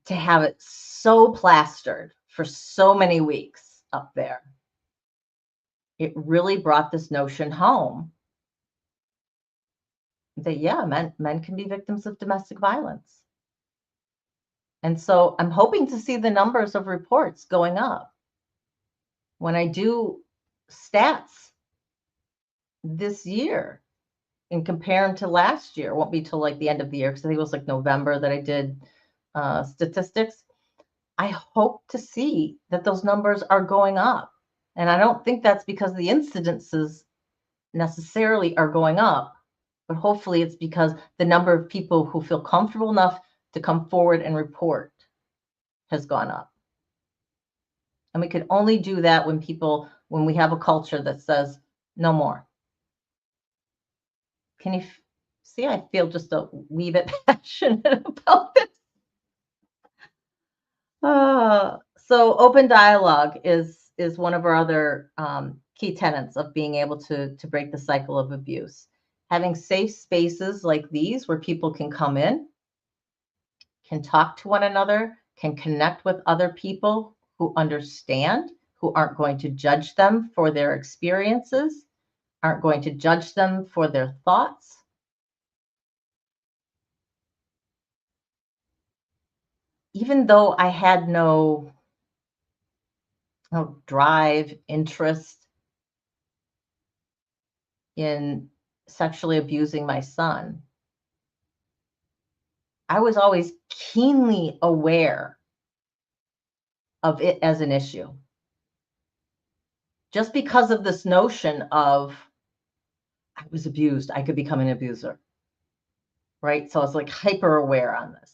to have it so plastered for so many weeks up there, it really brought this notion home that, yeah, men can be victims of domestic violence. And so I'm hoping to see the numbers of reports going up. When I do stats this year and compare them to last year, it won't be till like the end of the year, because I think it was like November that I did statistics. I hope to see that those numbers are going up. And I don't think that's because the incidences necessarily are going up, but hopefully it's because the number of people who feel comfortable enough to come forward and report has gone up. And we can only do that when we have a culture that says no more. Can you see? I feel just a wee bit passionate about this. So open dialogue is one of our other key tenets of being able to break the cycle of abuse. Having safe spaces like these where people can come in, can talk to one another, can connect with other people who understand, who aren't going to judge them for their experiences, aren't going to judge them for their thoughts. Even though I had no drive, interest in sexually abusing my son, I was always keenly aware of it as an issue. Just because of this notion of I was abused, I could become an abuser, right? So I was like hyper aware on this.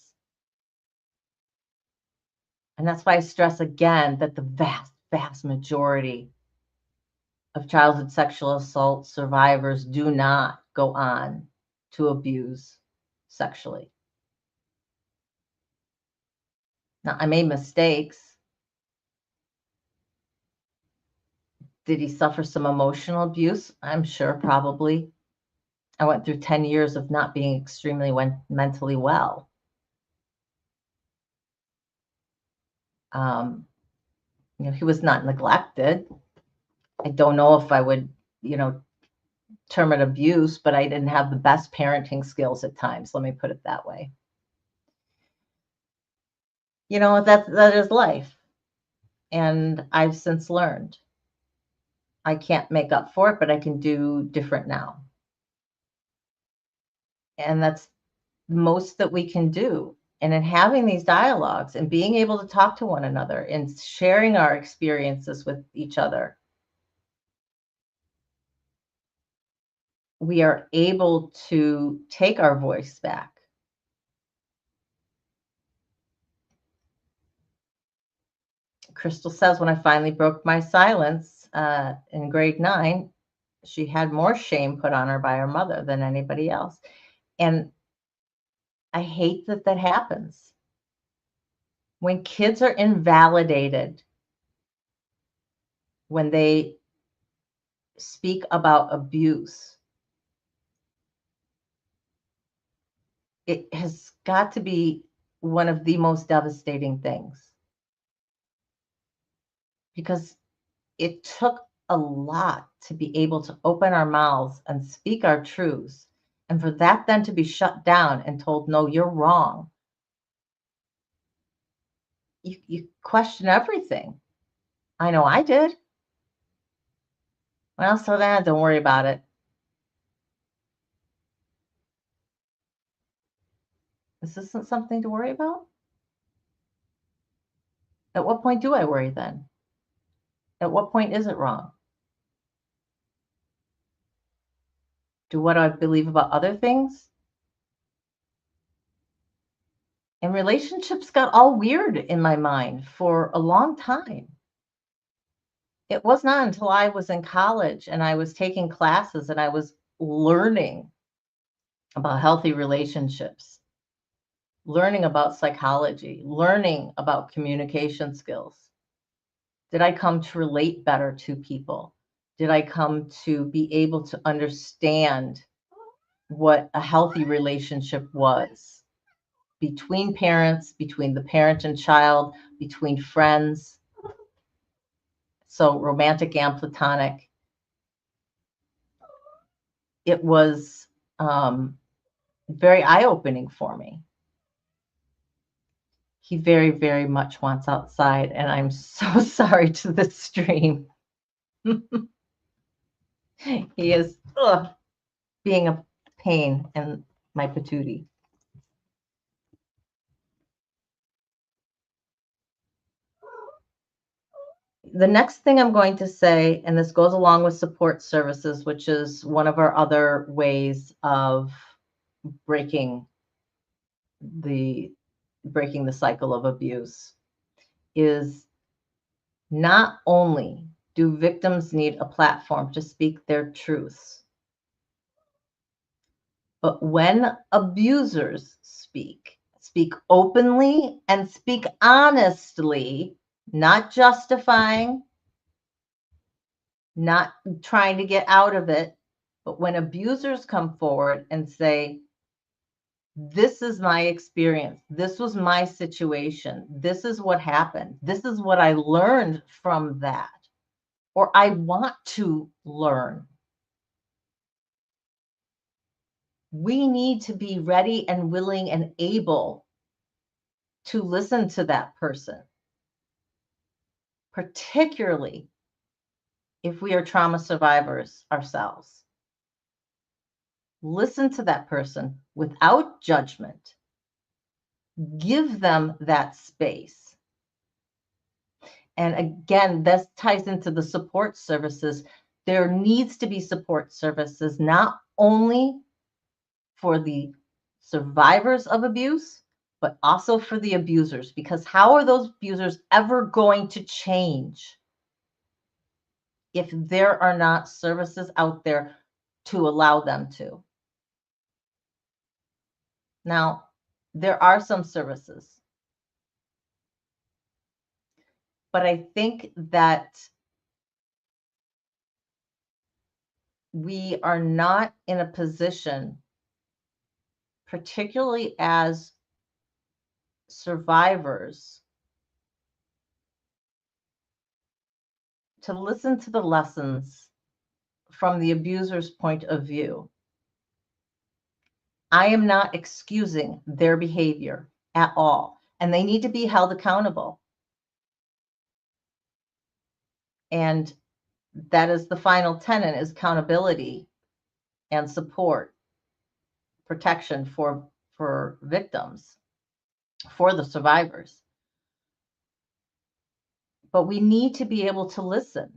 And that's why I stress again that the vast, vast majority of childhood sexual assault survivors do not go on to abuse sexually. Now, I made mistakes. Did he suffer some emotional abuse? I'm sure, probably. I went through 10 years of not being extremely mentally well. He was not neglected. I don't know if I would, term it abuse, but I didn't have the best parenting skills at times. Let me put it that way. That is life. And I've since learned. I can't make up for it, but I can do different now. And that's most that we can do. And in having these dialogues and being able to talk to one another and sharing our experiences with each other, we are able to take our voice back. Crystal says, when I finally broke my silence in grade 9, she had more shame put on her by her mother than anybody else. And I hate that that happens. When kids are invalidated, when they speak about abuse, it has got to be one of the most devastating things. Because it took a lot to be able to open our mouths and speak our truths. And for that then to be shut down and told, no, you're wrong. You question everything. I know I did. Well, so then don't worry about it. This isn't something to worry about? At what point do I worry then? At what point is it wrong? Do what I believe about other things? And relationships got all weird in my mind for a long time. It was not until I was in college and I was taking classes and I was learning about healthy relationships, learning about psychology, learning about communication skills. Did I come to relate better to people? Did I come to be able to understand what a healthy relationship was between parents, between the parent and child, between friends? So romantic and platonic. It was very eye-opening for me. He very, very much wants outside, and I'm so sorry to the stream. He is being a pain in my patootie. the next thing I'm going to say, and this goes along with support services, which is one of our other ways of breaking the cycle of abuse, is not only do victims need a platform to speak their truths, but when abusers speak openly and speak honestly, not justifying, not trying to get out of it, but when abusers come forward and say, this is my experience, this was my situation, this is what happened, this is what I learned from that, or I want to learn. We need to be ready and willing and able to listen to that person, particularly if we are trauma survivors ourselves. Listen to that person without judgment. Give them that space. And again, this ties into the support services. There needs to be support services, not only for the survivors of abuse, but also for the abusers, because how are those abusers ever going to change if there are not services out there to allow them to? Now, there are some services, but I think that we are not in a position, particularly as survivors, to listen to the lessons from the abuser's point of view. I am not excusing their behavior at all, and they need to be held accountable. And that is the final tenet, is accountability and support, protection for victims, for the survivors. But we need to be able to listen,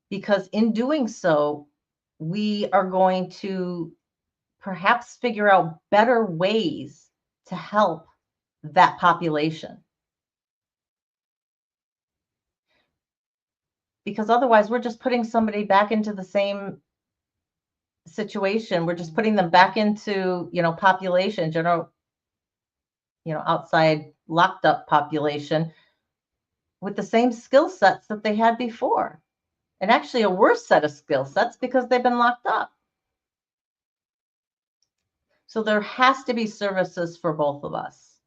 because in doing so, we are going to perhaps figure out better ways to help that population. Because otherwise, we're just putting somebody back into the same situation. We're just putting them back into, population, general, outside locked up population with the same skill sets that they had before. And actually a worse set of skill sets because they've been locked up. So there has to be services for both of us.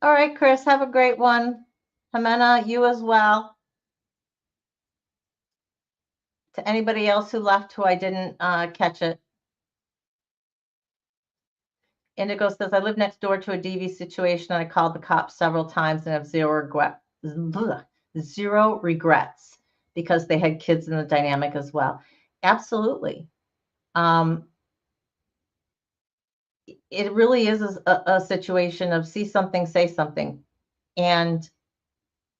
All right, Chris, have a great one. Jimena, you as well. To anybody else who left who I didn't catch it. Indigo says, I live next door to a DV situation and I called the cops several times and have zero regrets because they had kids in the dynamic as well. Absolutely. It really is a situation of see something, say something. And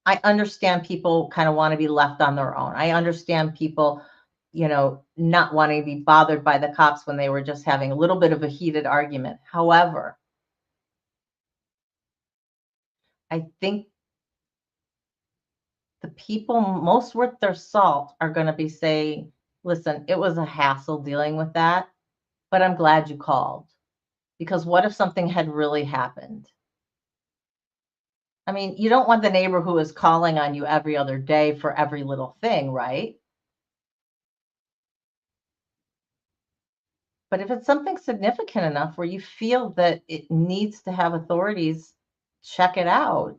I understand people kind of want to be left on their own. I understand people, not wanting to be bothered by the cops when they were just having a little bit of a heated argument. However, I think the people most worth their salt are going to be saying, listen, it was a hassle dealing with that, but I'm glad you called. Because what if something had really happened? I mean, you don't want the neighbor who is calling on you every other day for every little thing, right? But if it's something significant enough where you feel that it needs to have authorities check it out.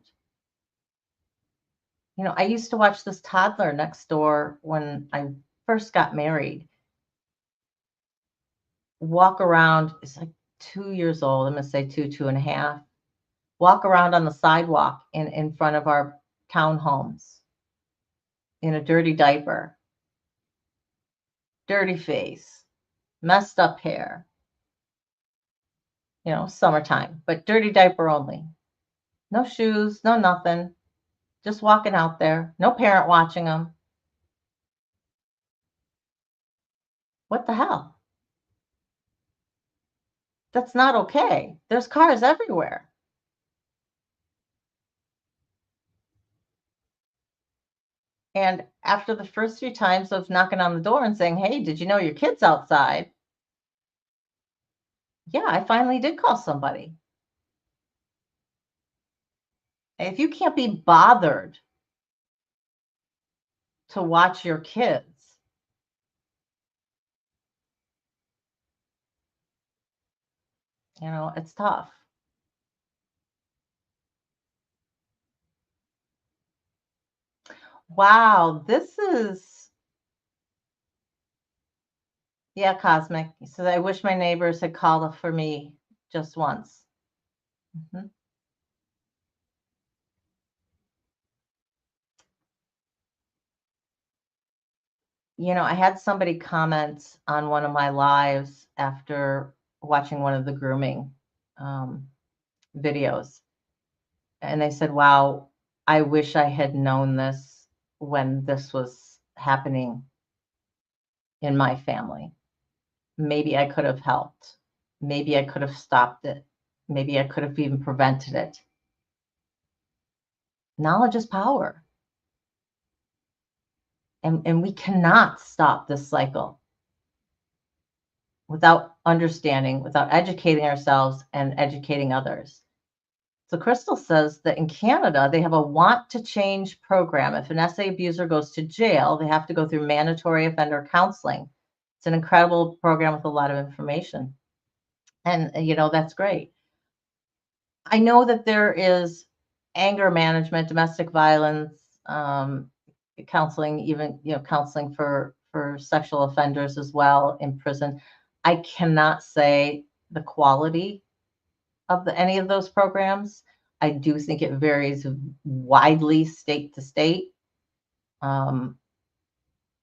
I used to watch this toddler next door when I first got married walk around. It's like 2 years old. I'm going to say 2.5. Walk around on the sidewalk in front of our townhomes in a dirty diaper, dirty face, messed up hair. summertime, but dirty diaper only. No shoes, no nothing. Just walking out there. No parent watching them. What the hell? That's not okay. There's cars everywhere. And after the first few times of knocking on the door and saying, "Hey, did you know your kid's outside?" Yeah, I finally did call somebody. If you can't be bothered to watch your kids, it's tough. Wow, this is, yeah, cosmic. He says, I wish my neighbors had called for me just once. Mhm. I had somebody comment on one of my lives after watching one of the grooming um, videos. And they said, wow, I wish I had known this when this was happening in my family. Maybe I could have helped. Maybe I could have stopped it. Maybe I could have even prevented it. Knowledge is power. And we cannot stop this cycle without understanding, without educating ourselves and educating others. So Crystal says that in Canada, they have a want to change program. If an SA abuser goes to jail, they have to go through mandatory offender counseling. It's an incredible program with a lot of information. And, that's great. I know that there is anger management, domestic violence, counseling, even, counseling for sexual offenders as well in prison. I cannot say the quality of any of those programs. I do think it varies widely state to state, um,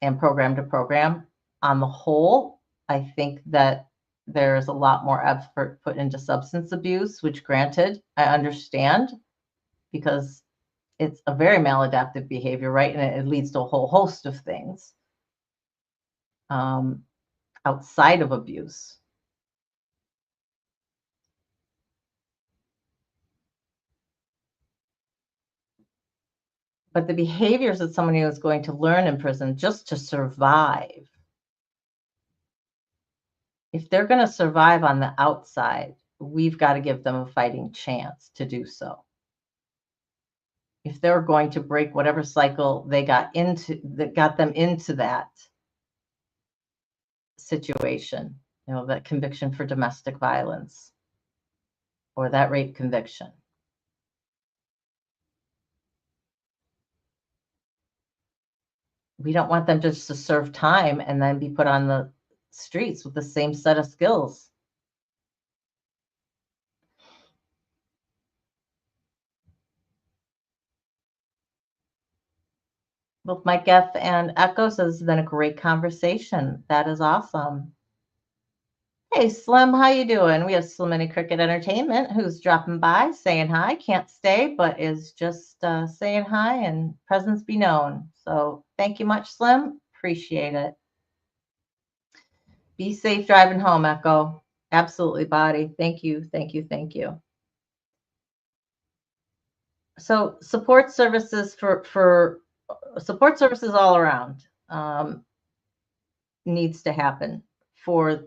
and program to program. On the whole, I think that there's a lot more effort put into substance abuse, which granted, I understand because it's a very maladaptive behavior, right? And it leads to a whole host of things um, outside of abuse. But the behaviors that somebody is going to learn in prison just to survive, if they're going to survive on the outside, we've got to give them a fighting chance to do so. If they're going to break whatever cycle they got into that got them into that situation, that conviction for domestic violence or that rape conviction, we don't want them just to serve time and then be put on the streets with the same set of skills. Both Mike F and Echo says it's been a great conversation. That is awesome. Hey Slim, how you doing? We have Slim and Cricket Entertainment who's dropping by, saying hi. Can't stay, but is just saying hi and presence be known. So thank you much, Slim. Appreciate it. Be safe driving home, Echo. Absolutely, Body. Thank you, thank you, thank you. So support services for support services all around needs to happen for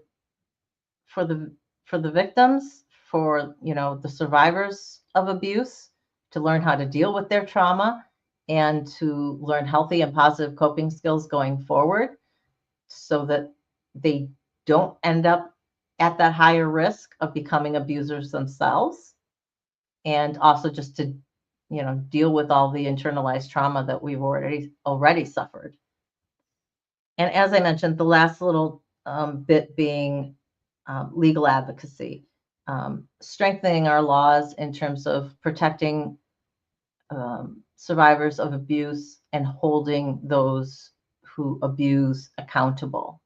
for the for the victims, for the survivors of abuse, to learn how to deal with their trauma and to learn healthy and positive coping skills going forward so that they don't end up at that higher risk of becoming abusers themselves, and also just to deal with all the internalized trauma that we've already suffered. And as I mentioned, the last little bit being legal advocacy, strengthening our laws in terms of protecting survivors of abuse and holding those who abuse accountable.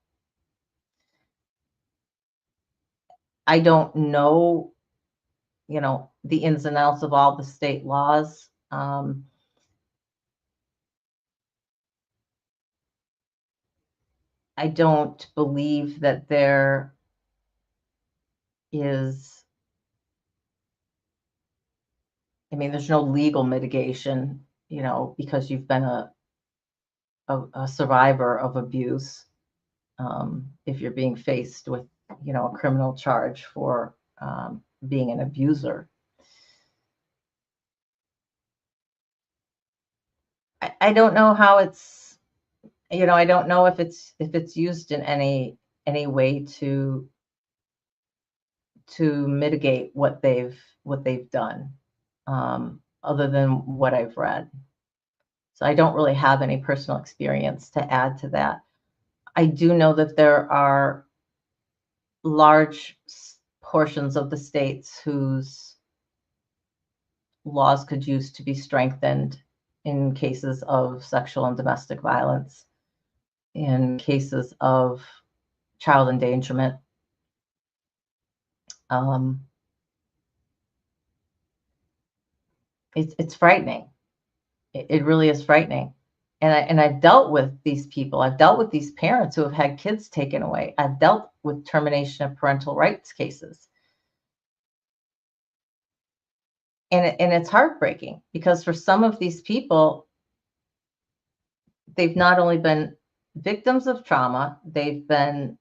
I don't know the ins and outs of all the state laws. I don't believe that there is, there's no legal mitigation, because you've been a survivor of abuse, if you're being faced with, a criminal charge for being an abuser. I don't know how it's, I don't know if it's used in any way to mitigate what they've done, other than what I've read. So I don't really have any personal experience to add to that. I do know that there are large portions of the states whose laws could use to be strengthened in cases of sexual and domestic violence, in cases of child endangerment. It's frightening. It really is frightening. And I've dealt with these people. I've dealt with these parents who have had kids taken away. I've dealt with termination of parental rights cases. And it's heartbreaking, because for some of these people, they've not only been victims of trauma, they've been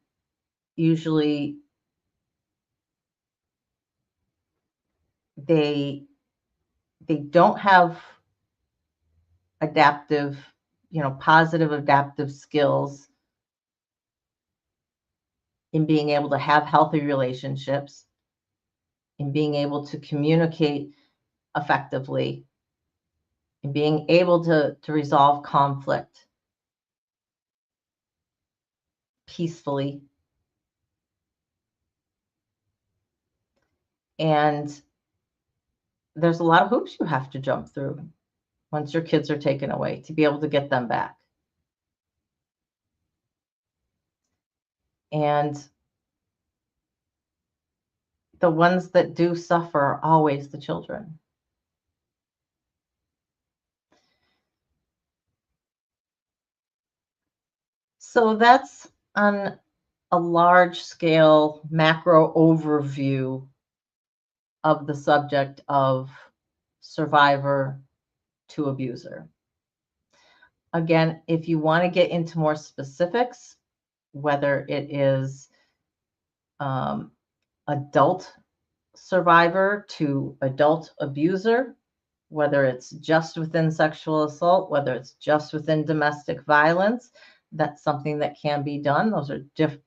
usually, they don't have adaptive, positive adaptive skills in being able to have healthy relationships, in being able to communicate effectively, in being able to resolve conflict peacefully. And there's a lot of hoops you have to jump through once your kids are taken away to be able to get them back. And the ones that do suffer are always the children. So that's on a large scale macro overview of the subject of survivor to abuser. Again, if you want to get into more specifics, whether it is adult survivor to adult abuser, whether it's just within sexual assault, whether it's just within domestic violence, that's something that can be done. Those are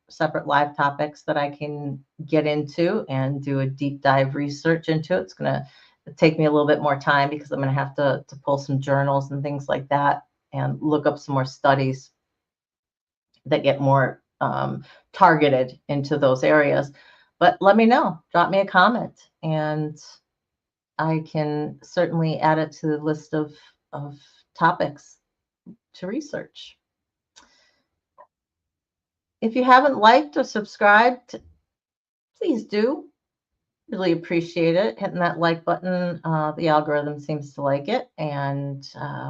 separate live topics that I can get into and do a deep dive research into. It's going to take me a little bit more time, because I'm going to have to pull some journals and things like that and look up some more studies that get more targeted into those areas. But let me know, drop me a comment, and I can certainly add it to the list of topics to research. If you haven't liked or subscribed, please do. Really appreciate it. Hitting that like button. The algorithm seems to like it. And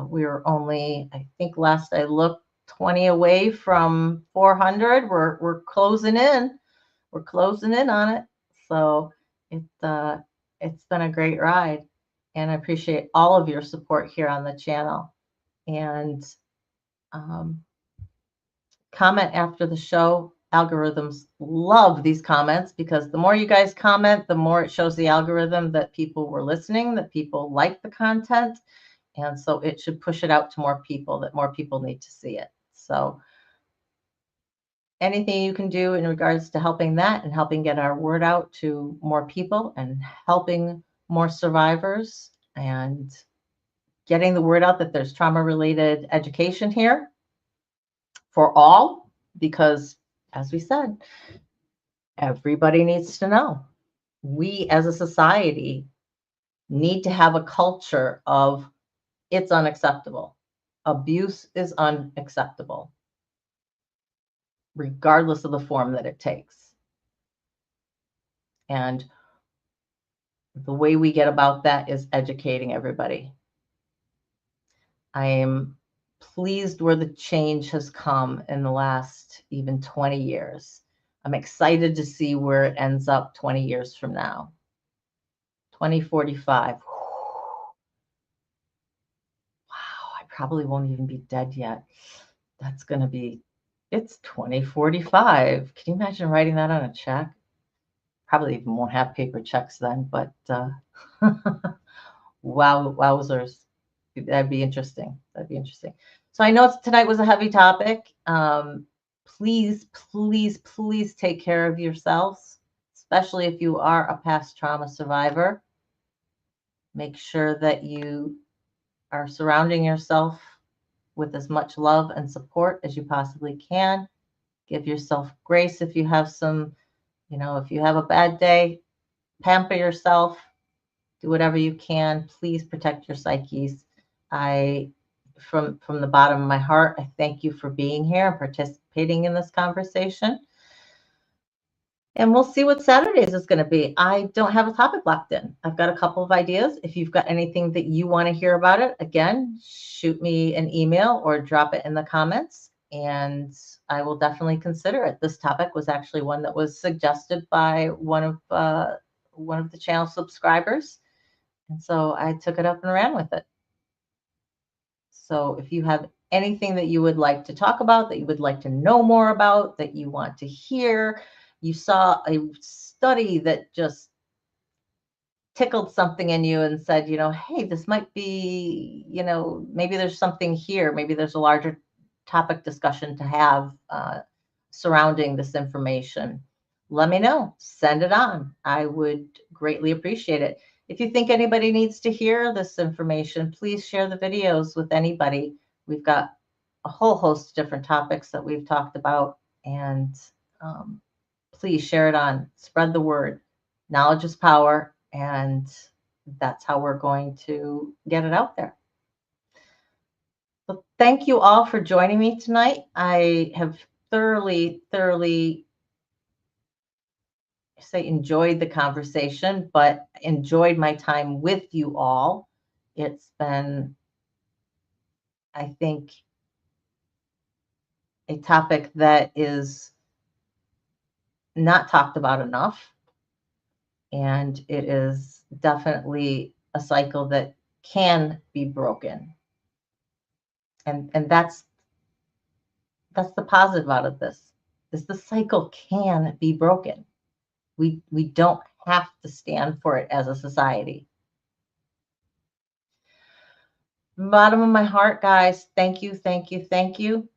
we're only, I think last I looked, 20 away from 400. We're closing in. We're closing in on it. So it's been a great ride. And I appreciate all of your support here on the channel. And comment after the show. Algorithms love these comments, because the more you guys comment, the more it shows the algorithm that people were listening, that people like the content. And so it should push it out to more people, that more people need to see it. So anything you can do in regards to helping that and helping get our word out to more people and helping more survivors and getting the word out that there's trauma-related education here for all, because as we said, everybody needs to know. We as a society need to have a culture of it's unacceptable. Abuse is unacceptable, regardless of the form that it takes. And the way we get about that is educating everybody. I am pleased where the change has come in the last even 20 years. I'm excited to see where it ends up 20 years from now. 2045. Wow, I probably won't even be dead yet. That's going to be, it's 2045. Can you imagine writing that on a check? Probably even won't have paper checks then, but wow, wowzers. That'd be interesting. That'd be interesting. So I know tonight was a heavy topic. Please, please, please take care of yourselves, especially if you are a past trauma survivor. Make sure that you are surrounding yourself with as much love and support as you possibly can. Give yourself grace if you have some, if you have a bad day, pamper yourself, do whatever you can. Please protect your psyches. From the bottom of my heart, I thank you for being here and participating in this conversation. And we'll see what Saturdays is going to be. I don't have a topic locked in. I've got a couple of ideas. If you've got anything that you want to hear about it, again, shoot me an email or drop it in the comments, and I will definitely consider it. This topic was actually one that was suggested by one of the channel subscribers, and so I took it up and ran with it. So if you have anything that you would like to talk about, that you would like to know more about, that you want to hear, you saw a study that just tickled something in you and said, hey, this might be, maybe there's something here. Maybe there's a larger topic discussion to have surrounding this information. Let me know. Send it on. I would greatly appreciate it. If you think anybody needs to hear this information, please share the videos with anybody. We've got a whole host of different topics that we've talked about, and please share it on. Spread the word. Knowledge is power, and that's how we're going to get it out there. So thank you all for joining me tonight. I have thoroughly enjoyed the conversation, but enjoyed my time with you all. It's been, I think, a topic that is not talked about enough, and it is definitely a cycle that can be broken. And that's the positive out of this, is the cycle can be broken. We don't have to stand for it as a society. Bottom of my heart, guys, thank you, thank you, thank you.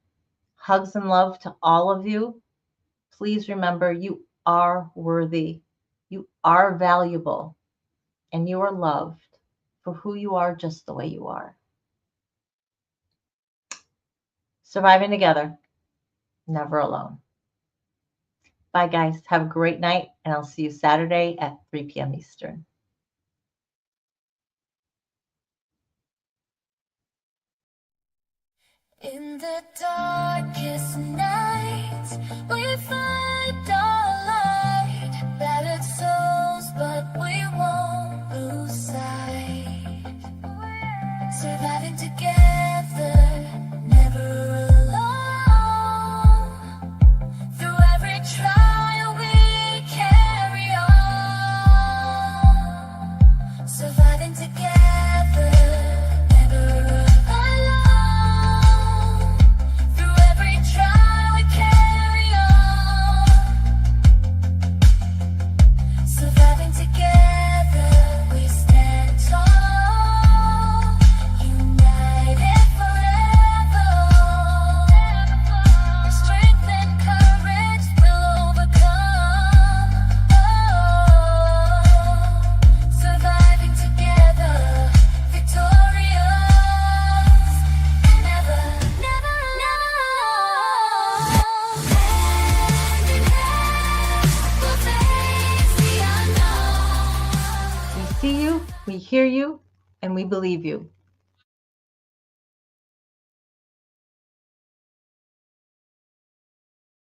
Hugs and love to all of you. Please remember, you are worthy. You are valuable. And you are loved for who you are, just the way you are. Surviving together, never alone. Bye, guys. Have a great night, and I'll see you Saturday at 3 p.m. Eastern. In the darkest nights, we find our light. Battered souls, but we won't lose sight. Surviving together, never alone. Through every trial, we carry on. Surviving together, never alone. We hear you, and we believe you.